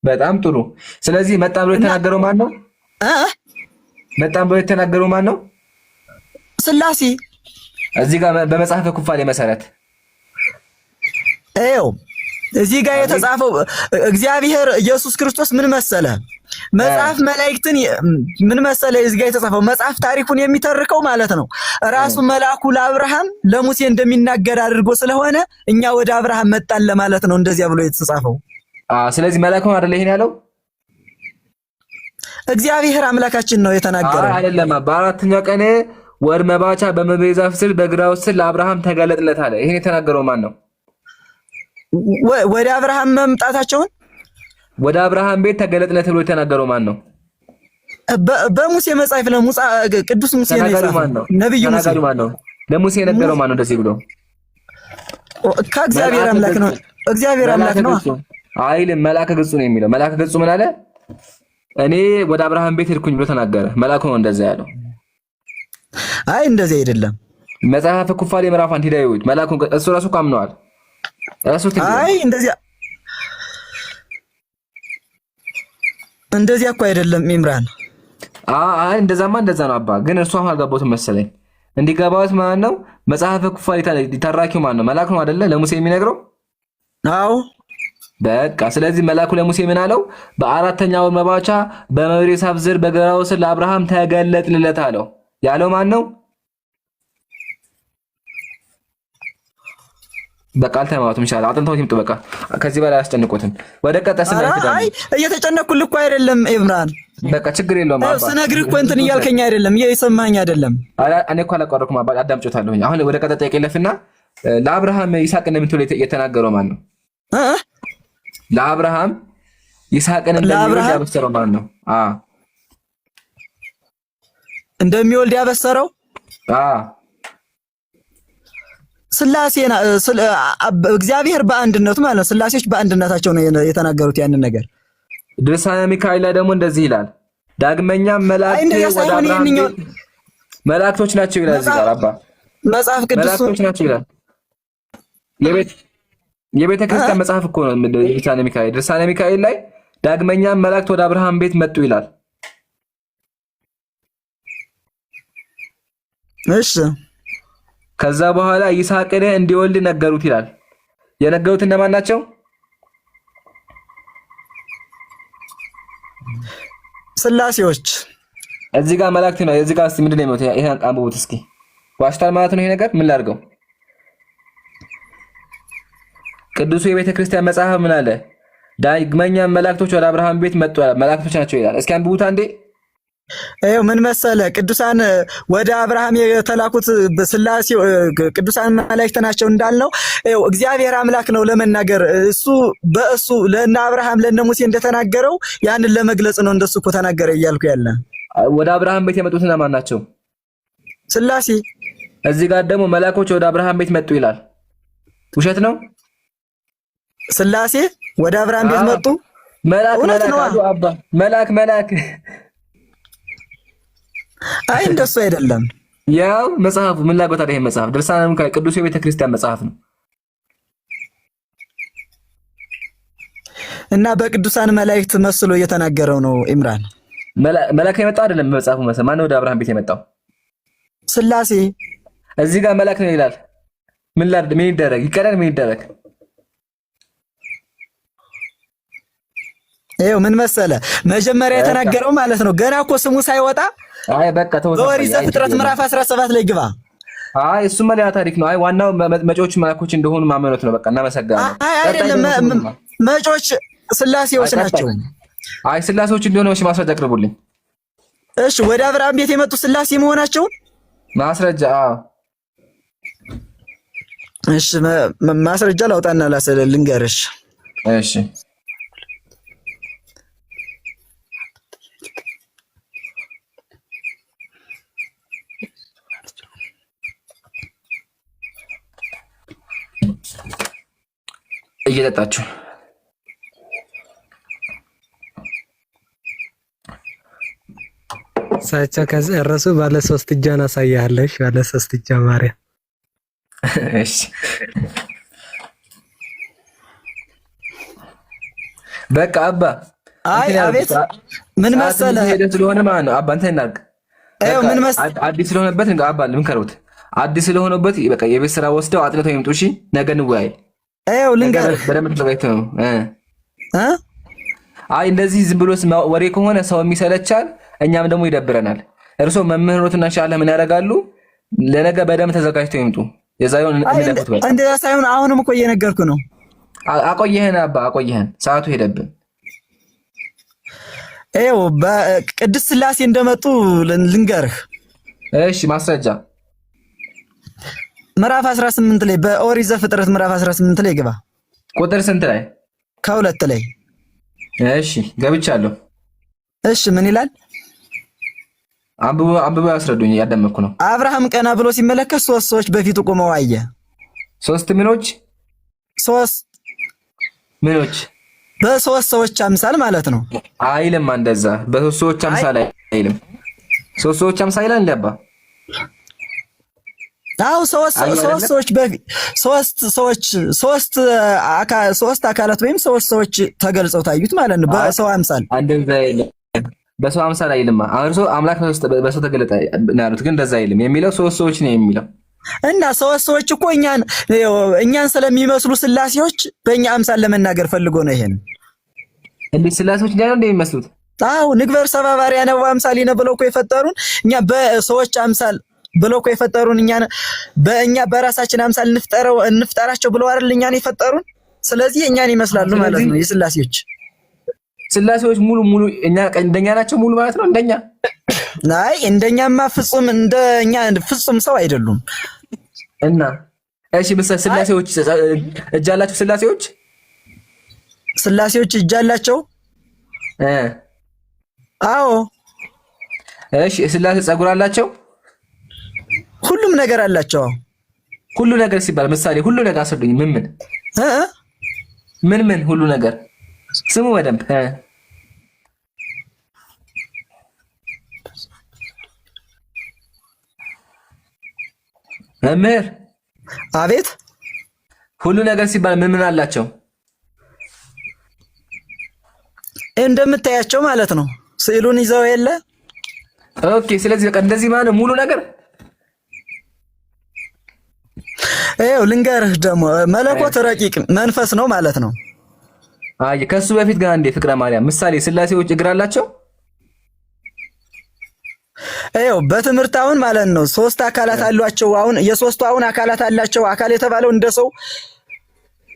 በጣም ጥሩ። ስለዚህ መጣን ብሎ የተናገረው ማን ነው? መጣን ብሎ የተናገረው ማን ነው? ሥላሴ። እዚህ ጋር በመጽሐፈ ኩፋሌ መሰረት እዚህ ጋር የተጻፈው እግዚአብሔር ኢየሱስ ክርስቶስ ምን መሰለ መጽሐፍ መላእክትን ምን መሰለ እዚህ ጋር የተጻፈው መጽሐፍ ታሪኩን የሚተርከው ማለት ነው ራሱ መልአኩ ለአብርሃም ለሙሴ እንደሚናገር አድርጎ ስለሆነ እኛ ወደ አብርሃም መጣን ለማለት ነው እንደዚያ ብሎ የተጻፈው። ስለዚህ መልአኩ አይደለ ይሄን ያለው እግዚአብሔር አምላካችን ነው የተናገረው። አይደለም በአራተኛው ቀን ወር መባቻ በመምሬ ዛፍ ስር በግራው ስር ለአብርሃም ተገለጥለት አለ። ይሄን የተናገረው ማን ነው? ወደ አብርሃም መምጣታቸውን ወደ አብርሃም ቤት ተገለጥለት ብሎ የተናገረው ማን ነው? በሙሴ መጽሐፍ ለሙሳ ቅዱስ ሙሴ ነው የጻፈው። ነብዩ ሙሴ ማን ነው? ለሙሴ የነገረው ማን ነው እንደዚህ ብሎ? ከእግዚአብሔር አምላክ ነው። እግዚአብሔር አምላክ ነው አይልም። መልአከ ገጹ ነው የሚለው። መልአከ ገጹ ምን አለ? እኔ ወደ አብርሃም ቤት ሄድኩኝ ብሎ ተናገረ። መልአኩ ነው እንደዛ ያለው። አይ እንደዚህ አይደለም። መጽሐፈ ኩፋሌ ምዕራፍ 1 ሂደው ይሁት መልአኩ እሱ ራሱ ካምነዋል። አይ እንደዚያ እኮ አይደለም ኢምራን። አይ እንደዛ ነው አባ። ግን እርሱ አሁን አልገባሁትም መሰለኝ። እንዲገባውት ማለት ነው መጽሐፈ ኩፋሌ ተራኪው ማን ነው? መልአክ ነው አይደለ? ለሙሴ የሚነግረው። አዎ በቃ ስለዚህ መልአኩ ለሙሴ ምን አለው? በአራተኛው መባቻ በመምሬ ዛፍ ስር በግራው ስር ለአብርሃም ተገለጥለት አለው። ያለው ማን ነው? በቃ አልተማሩትም። ኢንሻአላህ አጥንተውት ይምጡ። በቃ ከዚህ በላይ አያስጨንቁትም። ወደ ቀጣይ ስናይ አይ እየተጨነኩልህ እኮ አይደለም ኢምራን። በቃ ችግር የለውም አባ። ስነግርህ እኮ እንትን እያልከኝ አይደለም፣ እየሰማኸኝ አይደለም። እኔ እኮ አላቋረጥኩም አባ፣ አዳምጮታለሁኝ። አሁን ወደ ቀጣይ ጥያቄ ለፍና ለአብርሃም ይስሐቅን እንደምትወል የተናገረው ማን ነው? ለአብርሃም ይስሐቅን እንደሚወልድ ያበሰረው ማን ነው? እንደሚወልድ ያበሰረው ሥላሴና እግዚአብሔር በአንድነቱ ማለት ነው። ሥላሴዎች በአንድነታቸው ነው የተናገሩት ያንን ነገር። ድርሳነ ሚካኤል ላይ ደግሞ እንደዚህ ይላል። ዳግመኛም መላእክቶች ናቸው ይላል። እዚህ ጋር አባ መጽሐፍ ቅዱስ መላእክቶች ናቸው ይላል። የቤተ ክርስቲያን መጽሐፍ እኮ ነው ድርሳነ ሚካኤል። ድርሳነ ሚካኤል ላይ ዳግመኛም መላእክት ወደ አብርሃም ቤት መጡ ይላል። እሺ ከዛ በኋላ ይስሐቅን እንዲወልድ ነገሩት ይላል። የነገሩት እነማን ናቸው? ሥላሴዎች። እዚህ ጋር መላእክት ነው። እዚህ ጋር እስቲ ምንድነው የሚሉት? ይሄን አንብቡት እስኪ። ዋሽታል ማለት ነው ይሄ ነገር። ምን ላድርገው? ቅዱሱ የቤተ ክርስቲያን መጽሐፍ ምን አለ? ዳግመኛም መላእክቶች ወደ አብርሃም ቤት መጡ። መላእክቶች ናቸው ይላል። እስኪ አንብቡት አንዴ። ምን መሰለ ቅዱሳን ወደ አብርሃም የተላኩት ሥላሴ ቅዱሳን መላእክት ናቸው እንዳልነው እግዚአብሔር አምላክ ነው ለመናገር በእሱ ለእነ አብርሃም ለእነ ሙሴ እንደተናገረው ያንን ለመግለጽ ነው እንደሱ እኮ ተናገረ እያልኩ ያለ። ወደ አብርሃም ቤት የመጡት እነማን ናቸው? ሥላሴ። እዚህ ጋር ደግሞ መላእክቶች ወደ አብርሃም ቤት መጡ ይላል። ውሸት ነው? ሥላሴ ወደ አብርሃም ቤት መጡ። መልአክ አይ እንደሱ አይደለም። ያው መጽሐፉ ምን ላጎታ ይሄ መጽሐፍ ድርሳነ ሚካኤል ቅዱስ የቤተ ክርስቲያን መጽሐፍ ነው እና በቅዱሳን መላእክት መስሎ እየተናገረው ነው ኢምራን። መልአክ የመጣው አይደለም መጽሐፉ መሰለ። ማን ነው ወደ አብርሃም ቤት የመጣው? ሥላሴ። እዚህ ጋር መልአክ ነው ይላል። ምን ይደረግ? ይቀደም ምን ይደረግ? ምን መሰለ መጀመሪያ የተናገረው ማለት ነው ገና እኮ ስሙ ሳይወጣ። አይ በቃ በኦሪት ዘፍጥረት ምዕራፍ 17 ላይ ግባ። አይ እሱማ ሌላ ታሪክ ነው። አይ ዋናው መጪዎች መላእክቶች እንደሆኑ ማመኖት ነው። በቃ እናመሰግናለን። አይ አይደለም መጪዎች ሥላሴዎች ናቸው። አይ ሥላሴዎች እንደሆነ ማስረጃ አቅርቡልኝ። እሺ ወደ አብርሃም ቤት የመጡ ሥላሴ መሆናቸውን ማስረጃ። እሺ ማስረጃ ላውጣና ልንገርሽ። እሺ እየጠጣችሁ እሳቸው ከጨረሱ ባለ 3 እጇን አሳያለሽ። ባለ 3 እጇ ማርያም። እሺ በቃ አባ አይ አቤት ምን መሰለህ ሄደ ስለሆነ ማለት ነው። አባ እንትን እናድርግ። ምን መሰለህ አዲስ ስለሆነበት አባ ልምከሩት። አዲስ ስለሆነበት በቃ የቤት ስራ ወስደው አጥንተው ይምጡ። እሺ ነገ እንወያይ። ልንገርህ በደምብ ተዘጋጅተው ነው አይ እንደዚህ ዝም ብሎ ወሬ ከሆነ ሰው የሚሰለቻል፣ እኛም ደግሞ ይደብረናል። እርሶ መምህሮትና ሻለ ምን ያደርጋሉ? ለነገ በደምብ ተዘጋጅተው ይምጡ። የዛሬውን እንለፉት። በቃ እንደዛ ሳይሆን አሁንም እኮ እየነገርኩ ነው። አቆየህን አባ አቆየህን፣ ሰዓቱ ሄደብን። በቅድስት ሥላሴ እንደመጡ ልንገርህ። እሺ ማስረጃ ምዕራፍ 18 ላይ በኦሪት ዘፍጥረት ምዕራፍ 18 ላይ ግባ። ቁጥር ስንት ላይ? ከ2 ላይ። እሺ ገብቻለሁ። እሺ ምን ይላል? አንብቦ ያስረዱኝ፣ ያደመኩ ነው። አብርሃም ቀና ብሎ ሲመለከት 3 ሰዎች በፊቱ ቆመው አየ። 3 ምኖች? 3 ምኖች? በ3 ሰዎች አምሳል ማለት ነው። አይልም እንደዛ። በ3 ሰዎች አምሳል አይልም። 3 ሰዎች አምሳል ይላል እንዴ አባ? አው 3 ሰዎች በፊት 3 አካላት ወይም 3 ሰዎች ተገልጸው ታዩት ማለት ነው። በሰው አምሳል እንደዛ አይልም። በሰው አምሳል አይልም። አርሶ አምላክ በሰው ተገለጠ ናሉት፣ ግን እንደዛ አይልም። የሚለው 3 ሰዎች ነው የሚለው። እና 3 ሰዎች እኮ እኛን ስለሚመስሉ ስላሴዎች በእኛ አምሳል ለመናገር ፈልጎ ነው። ይሄን እንዴ ስላሴዎች ላይ ነው እንደሚመስሉት? አው ንግበር ሰባባሪያ ነው አምሳሊ ነው ብለው እኮ የፈጠሩን እኛ በሰዎች አምሳል ብለው እኮ የፈጠሩን በእኛ በራሳችን አምሳል እንፍጠራቸው ብለው አይደል እኛን የፈጠሩን። ስለዚህ እኛን ይመስላሉ ማለት ነው የስላሴዎች። ስላሴዎች ሙሉ እንደኛ ናቸው ሙሉ ማለት ነው። እንደኛ አይ እንደኛማ ፍጹም እንደኛ ፍጹም ሰው አይደሉም። እና እሺ ስላሴዎች እጅ አላቸው? ስላሴዎች እጅ አላቸው? አዎ። እሺ ስላሴ ጸጉር አላቸው? ሁሉም ነገር አላቸው። ሁሉ ነገር ሲባል ምሳሌ ሁሉ ነገር አስረዱኝ። ምን ሁሉ ነገር ስሙ በደንብ መምህር። አቤት። ሁሉ ነገር ሲባል ምን አላቸው? እንደምታያቸው ማለት ነው። ስዕሉን ይዘው የለ? ኦኬ። ስለዚህ በቃ እንደዚህ ማለት ሙሉ ነገር ልንገርህ ደግሞ መለኮት ረቂቅ መንፈስ ነው ማለት ነው። አይ ከሱ በፊት ጋር እንደ ፍቅረ ማርያም ምሳሌ ስላሴዎች እግር አላቸው? በትምህርት አሁን ማለት ነው 3 አካላት አሏቸው። አሁን የሶስቱ አካላት አላቸው። አካል የተባለው እንደ ሰው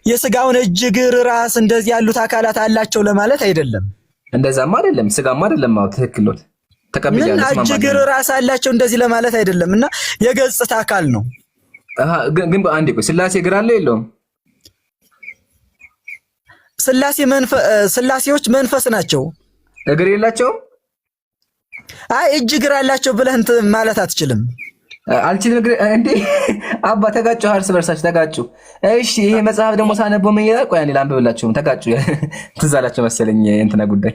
የስጋውን እጅ፣ እግር፣ ራስ እንደዚህ ያሉት አካላት አላቸው ለማለት አይደለም። እንደዛማ አይደለም፣ ስጋማ አይደለም። አዎ ትክክል ነው፣ ተቀብያለሁ። እጅ፣ እግር፣ ራስ አላቸው እንደዚህ ለማለት አይደለም። እና የገጽታ አካል ነው። ግን አንዴ ቆይ፣ ስላሴ እግር አለው የለውም? ስላሴዎች መንፈስ ናቸው። እግር የላቸውም? አይ እጅ እግር አላቸው ብለህ እንትን ማለት አትችልም። አልችልም። እግር እንዴ አባ ተጋጩ፣ እርስ በርሳችሁ ተጋጩ። እሺ ይሄ መጽሐፍ ደግሞ ሳነበው ምን ይላል? ቆይ አንዴ ላንብብላችሁ። ተጋጩ ትዝ አላቸው መሰለኝ እንትና ጉዳይ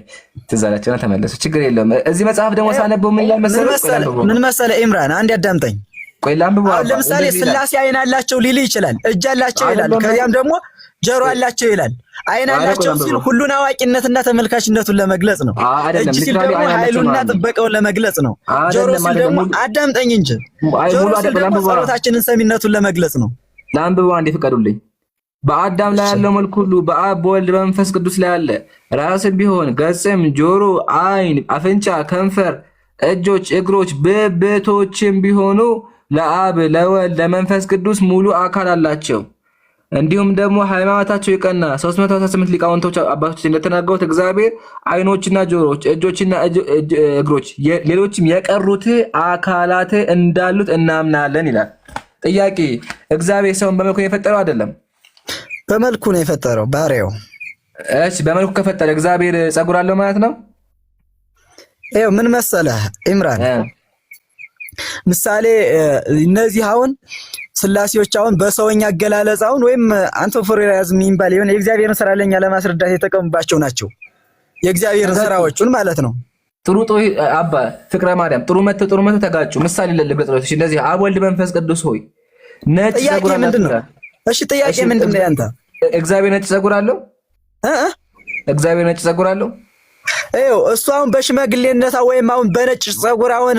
ትዝ አላቸውና ተመለሱ። ችግር የለውም። እዚህ መጽሐፍ ደግሞ ሳነበው ምን ይላል መሰለኝ? ምን መሰለህ ኢምራን፣ አንዴ አዳምጠኝ። ቆይ ላንብበው። አሁን ለምሳሌ ስላሴ አይን አላቸው ሊል ይችላል። እጅ አላቸው ይላል። ከዚያም ደግሞ ጆሮ አላቸው ይላል። አይን አላቸው ሲል ሁሉን አዋቂነትና ተመልካችነቱን ለመግለጽ ነው። እጅ ሲል ደግሞ ኃይሉና ጥበቃውን ለመግለጽ ነው። ጆሮ ሲል ደግሞ አዳምጠኝ እንጂ ጆሮ ሲል ደግሞ ጸሎታችንን ሰሚነቱን ለመግለጽ ነው። ለአንብበው አንዴ ፍቀዱልኝ። በአዳም ላይ ያለው መልክ ሁሉ በአብ በወልድ በመንፈስ ቅዱስ ላይ አለ። ራስም ቢሆን ገጽም፣ ጆሮ፣ አይን፣ አፍንጫ፣ ከንፈር፣ እጆች፣ እግሮች፣ ብብቶችም ቢሆኑ ለአብ ለወልድ ለመንፈስ ቅዱስ ሙሉ አካል አላቸው። እንዲሁም ደግሞ ሃይማኖታቸው የቀና 318 ሊቃውንቶች አባቶች እንደተናገሩት እግዚአብሔር አይኖችና ጆሮች፣ እጆችና እግሮች፣ ሌሎችም የቀሩት አካላት እንዳሉት እናምናለን ይላል። ጥያቄ፣ እግዚአብሔር ሰውን በመልኩ የፈጠረው አይደለም? በመልኩ ነው የፈጠረው ባሪያው። እሺ በመልኩ ከፈጠረ እግዚአብሔር ጸጉር አለው ማለት ነው? ምን መሰለህ ኢምራን፣ ምሳሌ እነዚህ አሁን ስላሴዎች አሁን በሰውኛ አገላለጽ አሁን ወይም አንቶፎሪያዝም የሚባል የሆነ የእግዚአብሔርን ስራ ለኛ ለማስረዳት የተጠቀሙባቸው ናቸው። የእግዚአብሔርን ስራዎቹን ማለት ነው። ጥሩ አባ ፍቅረ ማርያም ጥሩ መተ ተጋጩ። ምሳሌ ለልግለጽ። እሺ እንደዚህ አብ ወልድ መንፈስ ቅዱስ ሆይ ነጭ ጸጉር አለው። እሺ ጥያቄ ምንድነው ያንተ? እግዚአብሔር ነጭ ጸጉር አለው? እግዚአብሔር ነጭ ጸጉር አለው? ይኸው እሱ አሁን በሽማግሌነታ ወይም አሁን በነጭ ጸጉር አሁን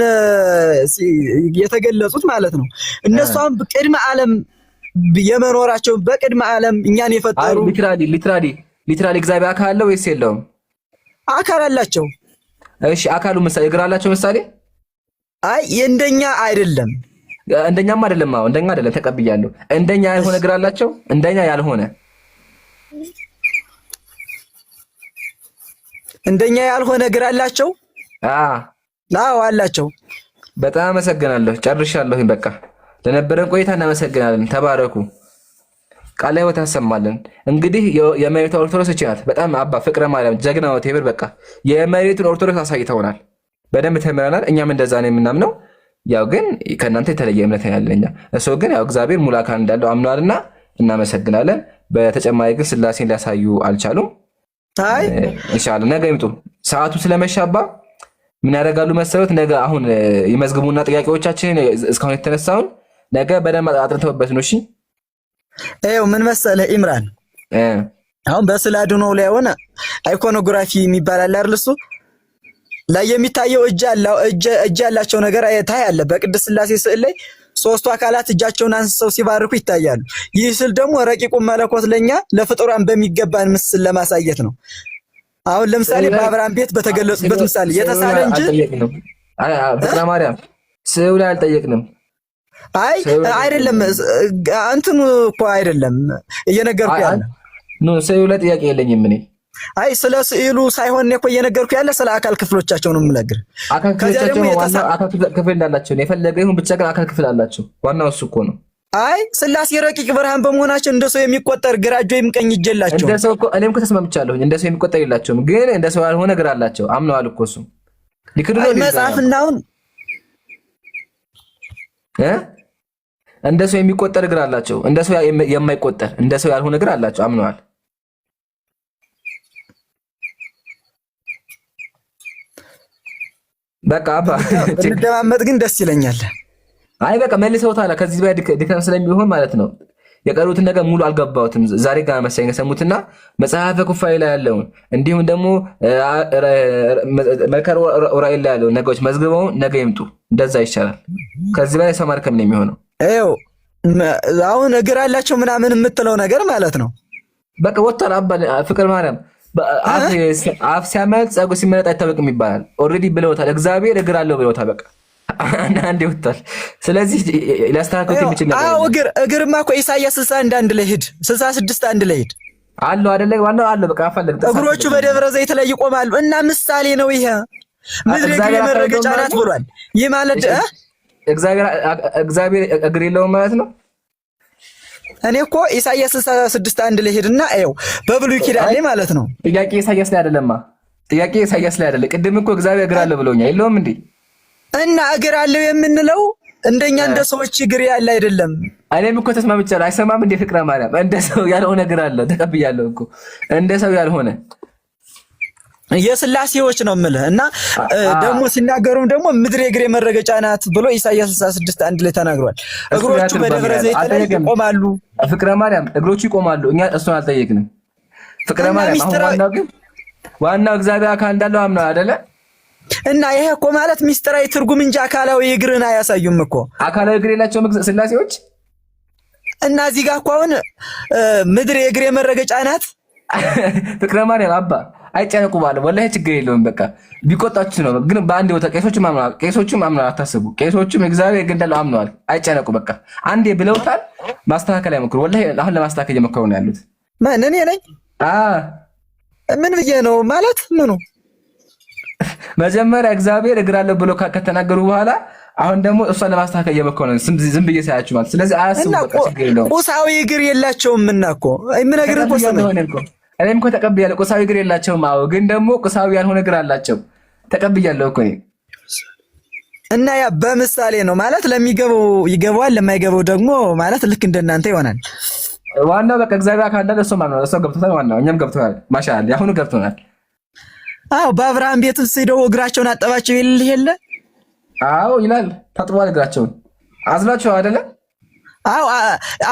የተገለጹት ማለት ነው። እነሱ አሁን ቅድመ ዓለም የመኖራቸው በቅድመ ዓለም እኛን የፈጠሩ ሊትራሊ እግዚአብሔር አካል አለው ወይስ የለውም? አካል አላቸው። እሺ አካሉ ምሳሌ እግር አላቸው ምሳሌ? አይ እንደኛ አይደለም። እንደኛም አይደለም። አዎ እንደኛ አይደለም ተቀብያለሁ። እንደኛ ያልሆነ እግር አላቸው? እንደኛ ያልሆነ እንደኛ ያልሆነ እግር አላቸው? አዎ አላቸው። በጣም አመሰግናለሁ። ጨርሻለሁ። በቃ ለነበረን ቆይታ እናመሰግናለን። ተባረኩ። ቃለ ሕይወት ያሰማልን። እንግዲህ የመሬቱ ኦርቶዶክስ ናት። በጣም አባ ፍቅረ ማርያም ጀግናው ቴብር በቃ የመሬቱን ኦርቶዶክስ አሳይተውናል። በደንብ ተምረናል። እኛም እንደዛ ነው የምናምነው። ያው ግን ከእናንተ የተለየ እምነት ያለኛ እሱ ግን ያው እግዚአብሔር ሙሉ አካል እንዳለው አምኗልና እናመሰግናለን። በተጨማሪ ግን ስላሴን ሊያሳዩ አልቻሉም። ኢንሻአላህ ነገ ይምጡ። ሰዓቱ ስለመሻባ ምን ያደርጋሉ መሰረት ነገ አሁን ይመዝግቡና ጥያቄዎቻችን እስካሁን የተነሳውን ነገ በደንብ አጥንተውበት ነው። እሺ ይኸው ምን መሰለህ ኢምራን፣ አሁን በስዕል አድኖ ላይ ሆነ አይኮኖግራፊ የሚባል አለ አይደል? እሱ ላይ የሚታየው እጅ ያላቸው ነገር ታያለህ። በቅድስት ስላሴ ስዕል ላይ ሶስቱ አካላት እጃቸውን አንስተው ሲባርኩ ይታያሉ። ይህ ስዕል ደግሞ ረቂቁ መለኮት ለኛ ለፍጡራን በሚገባን ምስል ለማሳየት ነው። አሁን ለምሳሌ በአብርሃም ቤት በተገለጹበት ምሳሌ የተሳለ እንጂ ፍቅረ ማርያም ስዕሉ ላይ አልጠየቅንም። አይ አይደለም እንትኑ እኮ አይደለም እየነገርኩ ያለ ነው። ስዕሉ ላይ ጥያቄ የለኝም እኔ። አይ ስለ ስዕሉ ሳይሆን እኮ እየነገርኩ ያለ ስለ አካል ክፍሎቻቸው ነው የምነግርህ። አካል ክፍሎቻቸው ዋናው አካል ክፍል እንዳላቸው ነው የፈለገ ይሁን ብቻ ግን አካል ክፍል አላቸው። ዋናው እሱ እኮ ነው። አይ ስላሴ ረቂቅ ብርሃን በመሆናቸው እንደ ሰው የሚቆጠር ግራ እጅ ወይም ቀኝ እጅ የላቸው። እንደ ሰው እኮ እኔም እኮ ተስማምቻለሁኝ። እንደ ሰው የሚቆጠር የላቸውም፣ ግን እንደ ሰው ያልሆነ ግራ አላቸው። አምነዋል እኮ እሱ ሊክዱ ነው መጽሐፍና አሁን እንደ ሰው የሚቆጠር እግር አላቸው። እንደ ሰው የማይቆጠር እንደ ሰው ያልሆነ እግር አላቸው። አምነዋል። በቃ አባ እንደማመጥ ግን ደስ ይለኛል። አይ በቃ መልሰውታል። ከዚህ በላይ ድካም ስለሚሆን ማለት ነው። የቀሩትን ነገር ሙሉ አልገባሁትም። ዛሬ ጋር መሰለኝ ሰሙትና መጽሐፈ ኩፋሌ ላይ ያለውን እንዲሁም ደግሞ መከር ዑራኤል ላይ ያለውን ነገሮች መዝግበው ነገ ይምጡ። እንደዛ ይቻላል። ከዚህ በላይ ሰው ማርከም ነው የሚሆነው። ይኸው አሁን እግር አላቸው ምናምን የምትለው ነገር ማለት ነው። በቃ ወጥቷል። አባ ፍቅር ማርያም አፍ ሲያመልጥ ጸጉር ሲመለጥ አይታወቅም ይባላል። ኦልሬዲ ብለውታል። እግዚአብሔር እግር አለው ብለውታል። በቃ አንድ ይወጣል። ስለዚህ ሊያስተካክሉት የሚችል ነገር አዎ እግርማ እኮ ኢሳይያስ 61 ላይ ሂድ 66 ላይ ሂድ አለው አይደለ? ዋናው አለው። በቃ አፈለግ እግሮቹ በደብረ ዘይት ላይ ይቆማሉ እና ምሳሌ ነው ይሄ። ምድር እግር የመረገጫ ናት ብሏል። ይህ ማለት እግዚአብሔር እግር የለውም ማለት ነው። እኔ እኮ ኢሳይያስ 66 ላይ ሄድና አየው በብሉይ ኪዳን ላይ ማለት ነው። ጥያቄ ኢሳይያስ ላይ አይደለማ። ጥያቄ ኢሳይያስ ላይ አይደለ። ቅድም እኮ እግዚአብሔር እግር አለ ብሎኛል። የለውም እንዴ? እና እግር አለው የምንለው እንደኛ እንደ ሰዎች እግር ያለ አይደለም። እኔም እኮ ተስማምቻለሁ። አይሰማም እንደ ፍቅረ ማርያም እንደ ሰው ያልሆነ እግር አለ። ተቀብያለሁ እኮ እንደ ሰው ያልሆነ የስላሴዎች ነው የምልህ። እና ደግሞ ሲናገሩም ደግሞ ምድር የእግር መረገጫ ናት ብሎ ኢሳይያስ 66 ላይ ተናግሯል። እግሮቹ በደብረ ዘይት ላይ ይቆማሉ። ፍቅረ ማርያም እግሮቹ ይቆማሉ። እኛ እሱን አልጠየቅንም። ፍቅረ ማርያም አሁን ዋናው እግዚአብሔር አካል እንዳለው አምነው አይደለ? እና ይሄ እኮ ማለት ሚስጥራዊ ትርጉም እንጂ አካላዊ እግርን አያሳዩም እኮ። አካላዊ እግር የላቸውም ስላሴዎች። እና እዚህ ጋር እኮ አሁን ምድር የእግር መረገጫ ናት። ፍቅረ ማርያም አባ አይጨነቁ ባለ ወላሂ ችግር የለውም። በቃ ቢቆጣችሁ ነው። ግን በአንድ ቦታ ቄሶችም አምነዋል። አታስቡ። ቄሶችም እግዚአብሔር ግን እንዳለው አምነዋል። አይጨነቁ። በቃ አንዴ ብለውታል። ማስተካከል አይሞክሩ። ወላሂ አሁን ለማስተካከል እየሞከሩ ነው ያሉት። ማን እኔ ነኝ? ምን ብዬ ነው ማለት ምኑ? መጀመሪያ እግዚአብሔር እግር አለው ብሎ ከተናገሩ በኋላ አሁን ደግሞ እሷን ለማስተካከል እየሞከሩ ነው። ዝም ብዬ ሳያችሁ ማለት ስለዚህ አያስቡ። በቃ ችግር የለውም። ቁሳዊ እግር የላቸውም እና እኮ ምን እግር እኮ እኔም እኮ ተቀብያለሁ። ቁሳዊ እግር የላቸውም። አዎ ግን ደግሞ ቁሳዊ ያልሆነ እግር አላቸው። ተቀብያለሁ እኮ እኔ እና ያ በምሳሌ ነው ማለት ለሚገባው ይገባዋል፣ ለማይገባው ደግሞ ማለት ልክ እንደናንተ ይሆናል። ዋናው በቃ እግዚአብሔር አካል እንዳለ እሱ ማለት ነው። እሱ ገብቶታል። ዋናው እኛም ገብቶናል። ማሻአላ ያሁኑ ገብቶናል። አዎ በአብርሃም ቤት ሄደው እግራቸውን አጠባቸው ይልህ የለ? አዎ ይላል። ታጥቧል እግራቸውን አዝላቸው አይደለ? አዎ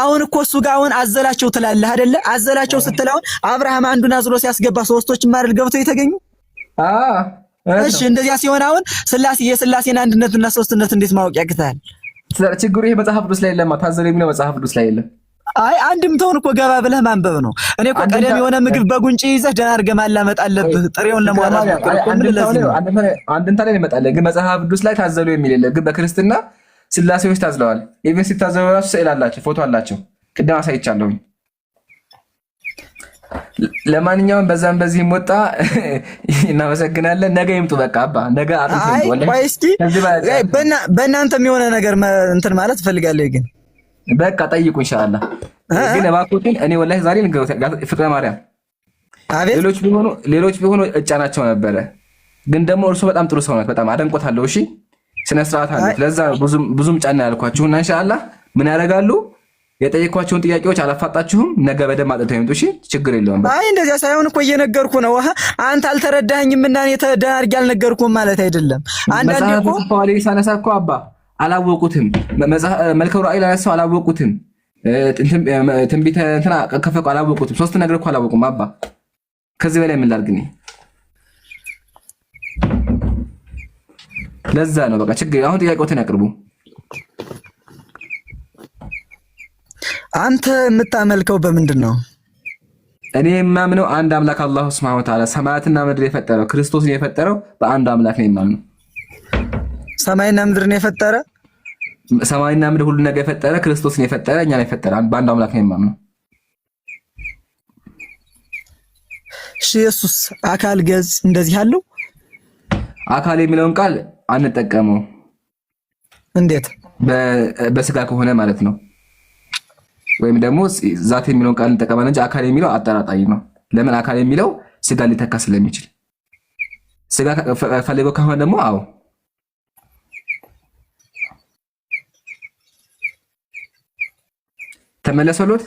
አሁን እኮ እሱ ጋር አሁን አዘላቸው ትላለህ አይደለ? አዘላቸው ስትል አሁን አብርሃም አንዱን አዝሎ ሲያስገባ ሶስቶችን ማረል ገብተው የተገኙ። እሺ እንደዚያ ሲሆን አሁን ስላሴ የስላሴን አንድነትና ሶስትነት እንዴት ማወቅ ያቅታል? ችግሩ ይሄ መጽሐፍ ቅዱስ ላይ የለም። ታዘለ የሚለው መጽሐፍ ቅዱስ ላይ የለም። አይ አንድም ተውን እኮ ገባ ብለህ ማንበብ ነው። እኔ እኮ ቀደም የሆነ ምግብ በጉንጭ ይዘህ ደህና አድርገህ ማላመጥ አለብህ። ጥሬውን ለማውጣት አንድምታ ላይ ይመጣል፣ ግን መጽሐፍ ቅዱስ ላይ ታዘሉ የሚል የለም። ግን በክርስትና ስላሴዎች ታዝለዋል። ኢቭን ሲታዘሉ ራሱ ስዕል አላቸው፣ ፎቶ አላቸው። ቅድም አሳይቻለሁኝ። ለማንኛውም በዛም በዚህም ወጣ። እናመሰግናለን። ነገ ይምጡ። በቃ አባ ነገ በእናንተም የሆነ ነገር እንትን ማለት እፈልጋለሁ ግን በቃ ጠይቁ ኢንሻአላህ። ግን እባክዎትን እኔ ወላሂ ዛሬ ፍቅረ ማርያም ሌሎች ቢሆኑ እጫናቸው ነበረ። ግን ደግሞ እርሱ በጣም ጥሩ ሰው ናት። በጣም አደንቆታለሁ። እሺ ስነ ስርዓት አለ። ለዛ ብዙም ጫና ያልኳችሁና ኢንሻአላህ ምን ያደርጋሉ? የጠየኳቸውን ጥያቄዎች አላፋጣችሁም። ነገ በደንብ አጥተው ይምጡ። እሺ ችግር የለውም። አይ እንደዚያ ሳይሆን እኮ እየነገርኩ ነው። አንተ አልተረዳኸኝም እና እኔ ተዳርጌ አልነገርኩም ማለት አይደለም። አንዳንዴ እኮ ፋሊ ሳነሳ እኮ አባ አላወቁትም። መልከ ራእይ ላይ ሰው አላወቁትም። ትንቢተ እንትና ከፈቁ አላወቁትም። ሶስት ነገር እኮ አላወቁም አባ። ከዚህ በላይ ምን ላድርግ እኔ? ለዛ ነው በቃ ችግር። አሁን ጥያቄዎትን ያቅርቡ። አንተ የምታመልከው በምንድን ነው? እኔ የማምነው አንድ አምላክ አላሁ ሱብሓነሁ ወተዓላ ሰማያትና ምድር የፈጠረው ክርስቶስን የፈጠረው በአንድ አምላክ ነው የማምነው። ሰማይና ምድርን የፈጠረ ሰማይና ምድር ሁሉ ነገር የፈጠረ ክርስቶስን የፈጠረ እኛን የፈጠረ በአንድ አምላክ ነው የማምነው። እሺ ኢየሱስ አካል ገጽ እንደዚህ አለው? አካል የሚለውን ቃል አንጠቀመው። እንዴት? በስጋ ከሆነ ማለት ነው። ወይም ደግሞ ዛት የሚለውን ቃል እንጠቀማለን እንጂ አካል የሚለው አጠራጣሪ ነው። ለምን? አካል የሚለው ስጋ ሊተካ ስለሚችል። ስጋ ፈልገው ከሆነ ደግሞ አዎ ተመለሰሎት።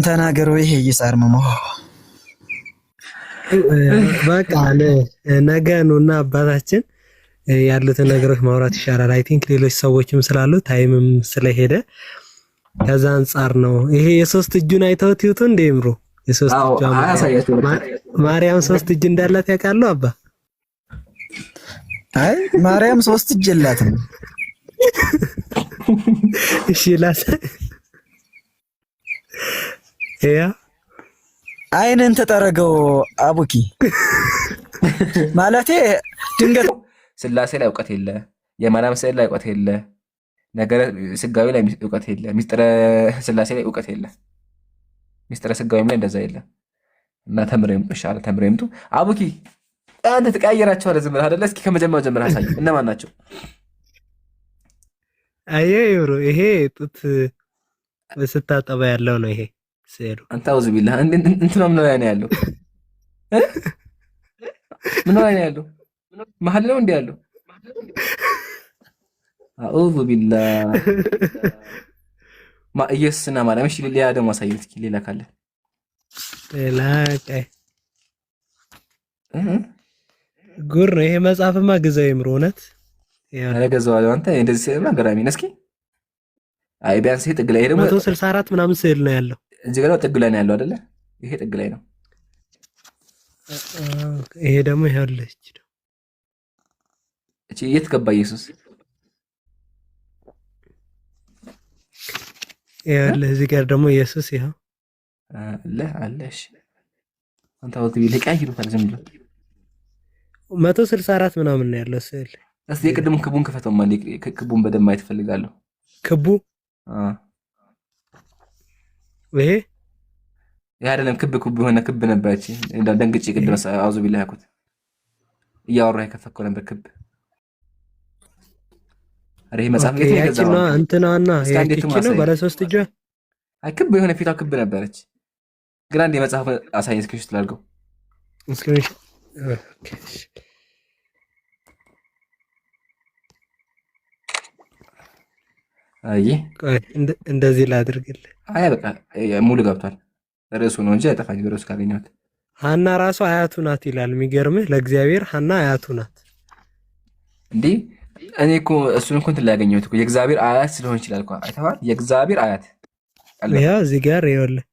ተናገሩ። ይሄ ይሳር መሞ በቃ ነገ ነውና አባታችን ያሉትን ነገሮች ማውራት ይሻላል። አይ ቲንክ ሌሎች ሰዎችም ስላሉ ታይምም ስለሄደ ከዛ አንፃር ነው። ይሄ የሶስት እጁን አይተውት ይውጡ እንደ ይምሩ የሶስት እጁ ማርያም ሶስት እጅ እንዳላት ያውቃሉ አባ? አይ ማርያም ሶስት እጅ የላትም። እሺ ላስ ያ አይንን ተጠረገው አቡኪ ማለቴ ድንገት ስላሴ ላይ እውቀት የለ፣ የማርያም ስዕል ላይ እውቀት የለ፣ ነገረ ስጋዊ ላይ እውቀት የለ፣ ሚስጥረ ስላሴ ላይ እውቀት የለ፣ ሚስጥረ ስጋዊም ላይ እንደዛ የለ። እና ተምረው ይምጡ ይሻላል። ተምረው ይምጡ። አቡኪ አንተ ተቀያየራችኋል ዝም ብለህ አይደለ? እስኪ ከመጀመሪያው ጀምረህ አሳይ። እነማን ናቸው? አየሩ ይሄ ጡት ስታጠባ ያለው ነው። ይሄ ስዕሉ አንተ አውዝ ቢላህ እንት ነው። ምን ላይ ነው ያለው? ምን ላይ ነው ያለው? መሀል ነው እንዴ ያለው? አውዝ ቢላህ ኢየሱስና ማርያም። እሺ ሌላ ደግሞ አሳየው እስኪ። ሌላ ካለ ሌላ ጉር ነው። ይሄ መጽሐፍማ ግዛው ይምሩ እውነት ያለገዛው አንተ እንደዚህ ሲልማ ገራሚ ነው። እስኪ አይ ቢያንስ ይሄ ጥግ ላይ ደግሞ 164 ምናምን ስዕል ነው ያለው። እዚህ ጋር ጥግ ላይ ነው ያለው አይደለ? ይሄ ጥግ ላይ ነው። ይሄ ደግሞ ይኸውልህ እቺ የት ገባ ኢየሱስ? ይኸውልህ እዚህ ጋር ደግሞ ኢየሱስ ይኸው አለ። እሺ አንተ ወጥ ቢል ቀይሩታል ዝም ብሎ 164 ምናምን ነው ያለው ስዕል። እስቲ የቅድሙን ክቡን ክፈተው ማለት ክቡን በደንብ ማየት ፈልጋለሁ። ክቡ ይሄ አይደለም ክብ የሆነ ክብ ነበረች። እንደ ደንግጬ ቅድም አውዙ ቢላ ያኩት እያወራህ የከፈከው ነበር ክብ አረ ይሄ መጽሐፍ ኦኬ የት ነው ያቺ የገዛው? ነው እንትናና እስኪ አንዴ ያቺ ነው ማሳይ። ባለ ሶስት እጇ አይ ክብ የሆነ ፊቷ ክብ ነበረች። ግን አንዴ መጽሐፍ አሳየኝ እስኪ ላድርገው። ስክሪንሽ ኦኬ አይ ቆይ እንደዚህ ላድርግልህ። አይ በቃ ሙሉ ገብቷል። ርዕሱ ነው እንጂ አይጠፋኝ። ርዕሱ ካገኘሁት ሐና ራሱ አያቱ ናት ይላል። የሚገርምህ ለእግዚአብሔር ሐና አያቱ ናት። እንዴ እኔ እኮ እሱን እኮ እንትን ላይ ያገኘሁት እኮ የእግዚአብሔር አያት ስለሆን ይችላል እኮ አይተዋል። የእግዚአብሔር አያት ያው እዚህ ጋር ይኸውልህ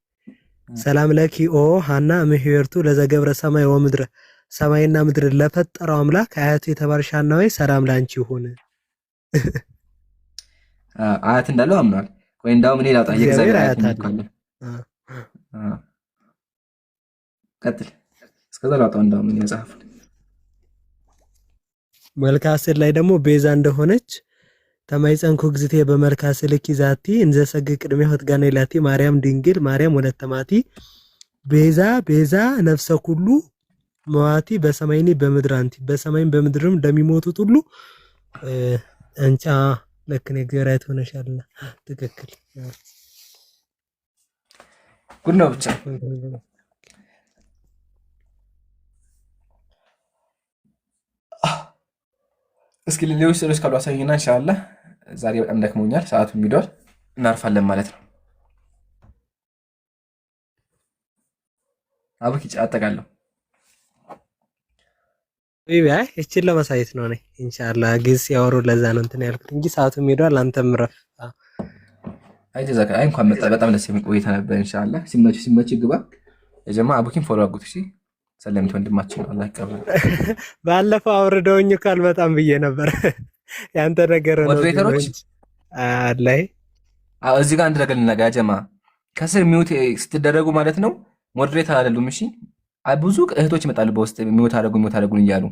ሰላም ለኪ ኦ ሐና እምሕይወርቱ ለዘገብረ ሰማይ ወምድረ ሰማይና ምድር ለፈጠረው አምላክ አያቱ የተባልሽ ሐና ሆይ ሰላም ላንቺ ይሁን። አያት እንዳለው አምኗል። ወይ እንዳውም እኔ ላውጣ የእግዚአብሔር አያት አለ። ቀጥል። እስከዛ ላውጣው እንዳውም እኔ መጽሐፍ መልክዓ ስዕል ላይ ደግሞ ቤዛ እንደሆነች ተማይፀንኩ ግዝቴ በመልክዓ ስዕልኪ ዛቲ እንዘሰግ ቅድሚያ ወትጋና ይላቲ ማርያም ድንግል ማርያም ወለተ ማቲ ቤዛ ቤዛ ነፍሰ ኩሉ መዋቲ በሰማይኒ በምድር አንቲ በሰማይም በምድርም እንደሚሞቱት ሁሉ አንቺ ልክ ነው። እግዚአብሔር አይቶ ሆነሻልና ትክክል ጉድ ነው ብቻ። እስኪ ሌሎች ስዕሎች ካሉ አሳይና ኢንሻአላህ። ዛሬ በጣም ደክሞኛል፣ ሰዓቱም ሄዷል፣ እናርፋለን ማለት ነው። አብኪ አጠቃለሁ ይባይ እቺን ለማሳየት ነው ነኝ ኢንሻአላህ ግስ ያወሩ ለዛ ነው እንትን ያልኩት እንጂ ሰዓቱም ሄዷል። አንተም ረፍ አይ ተዘካ አይ እንኳን መጣ። በጣም ደስ የሚል ቆይታ ነበር። ኢንሻአላህ ሲመች ግባ የጀማ አብኪን ፎሎ አድርጉት እሺ። ሰለምት ወንድማችን አላህ ይቀበል። ባለፈው አውርደውኝ ካል በጣም ብዬ ነበር ያንተ ነገር ነው ሞዴሬተሮች አላይ እዚህ ጋር አንድ ነገር ልናገር ጀማ ከስር ሚውት ስትደረጉ ማለት ነው ሞዴሬተር አይደሉም። እሺ ብዙ እህቶች ይመጣሉ በውስጥ ሚውት አደረጉን እያሉ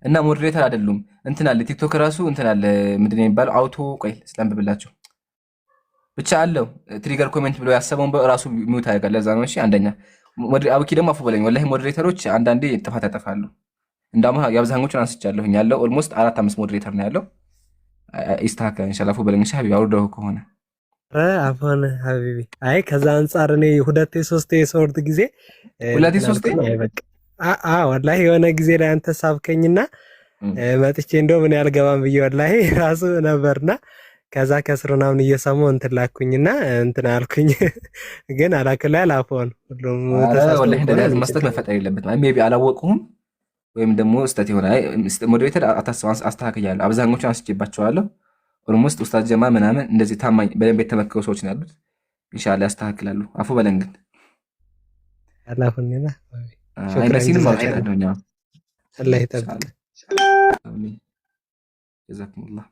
እና ሞዴሬተር አይደሉም። እንትን አለ ቲክቶክ ራሱ እንትን አለ ምንድነው የሚባለው አውቶ ቆይ ስለምብላችሁ ብቻ አለው ትሪገር ኮሜንት ብሎ ያሰበውን ራሱ ሚውት ያደርጋል። ለዛ ነው እሺ። አንደኛ አብኪ ደግሞ አፉ በለኝ ወላሂ ሞዴሬተሮች አንዳንዴ ጥፋት ያጠፋሉ። እንዳውም የአብዛኞቹን አንስቻለሁኝ ያለው ኦልሞስት 4-5 ሞዴሬተር ነው ያለው። ኢስታካ ኢንሻአላህ አፉ በለኝ ሻቢ አውርደው ከሆነ አፎን ሀቢቢ አይ ከዛ አንፃር እኔ 2-3 የሶርት ጊዜ 2-3 ወላሂ የሆነ ጊዜ ላይ አንተ ሳብከኝና መጥቼ እንደው ምን ያልገባም ብዬ ወላሂ ራሱ ነበርና ከዛ ከስሩ ምናምን እየሰማሁ እንትን ላኩኝና እንትን አልኩኝ። ግን አላከላ አላፎን ሁሉም ተሳስቶ ወላሂ እንደዚህ መስጠት መፈጠር የለበትም። ሜቢ አላወቁም ወይም ደግሞ ስተት ይሆናል። ሞዴሬተር አስተካክያለሁ። አብዛኞቹን አንስቼባቸዋለሁ። ኦልሞስት ኡስታዝ ጀማ ምናምን እንደዚህ ታማኝ በደንብ የተመከሩ ሰዎች ነው ያሉት። ኢንሻአላህ ያስተካክላሉ። አፉ በለን ግን አላሁንና አይነሲንም ማውጣት ነው። አላህ ይጠብቅ። አሚን ጀዛኩሙላህ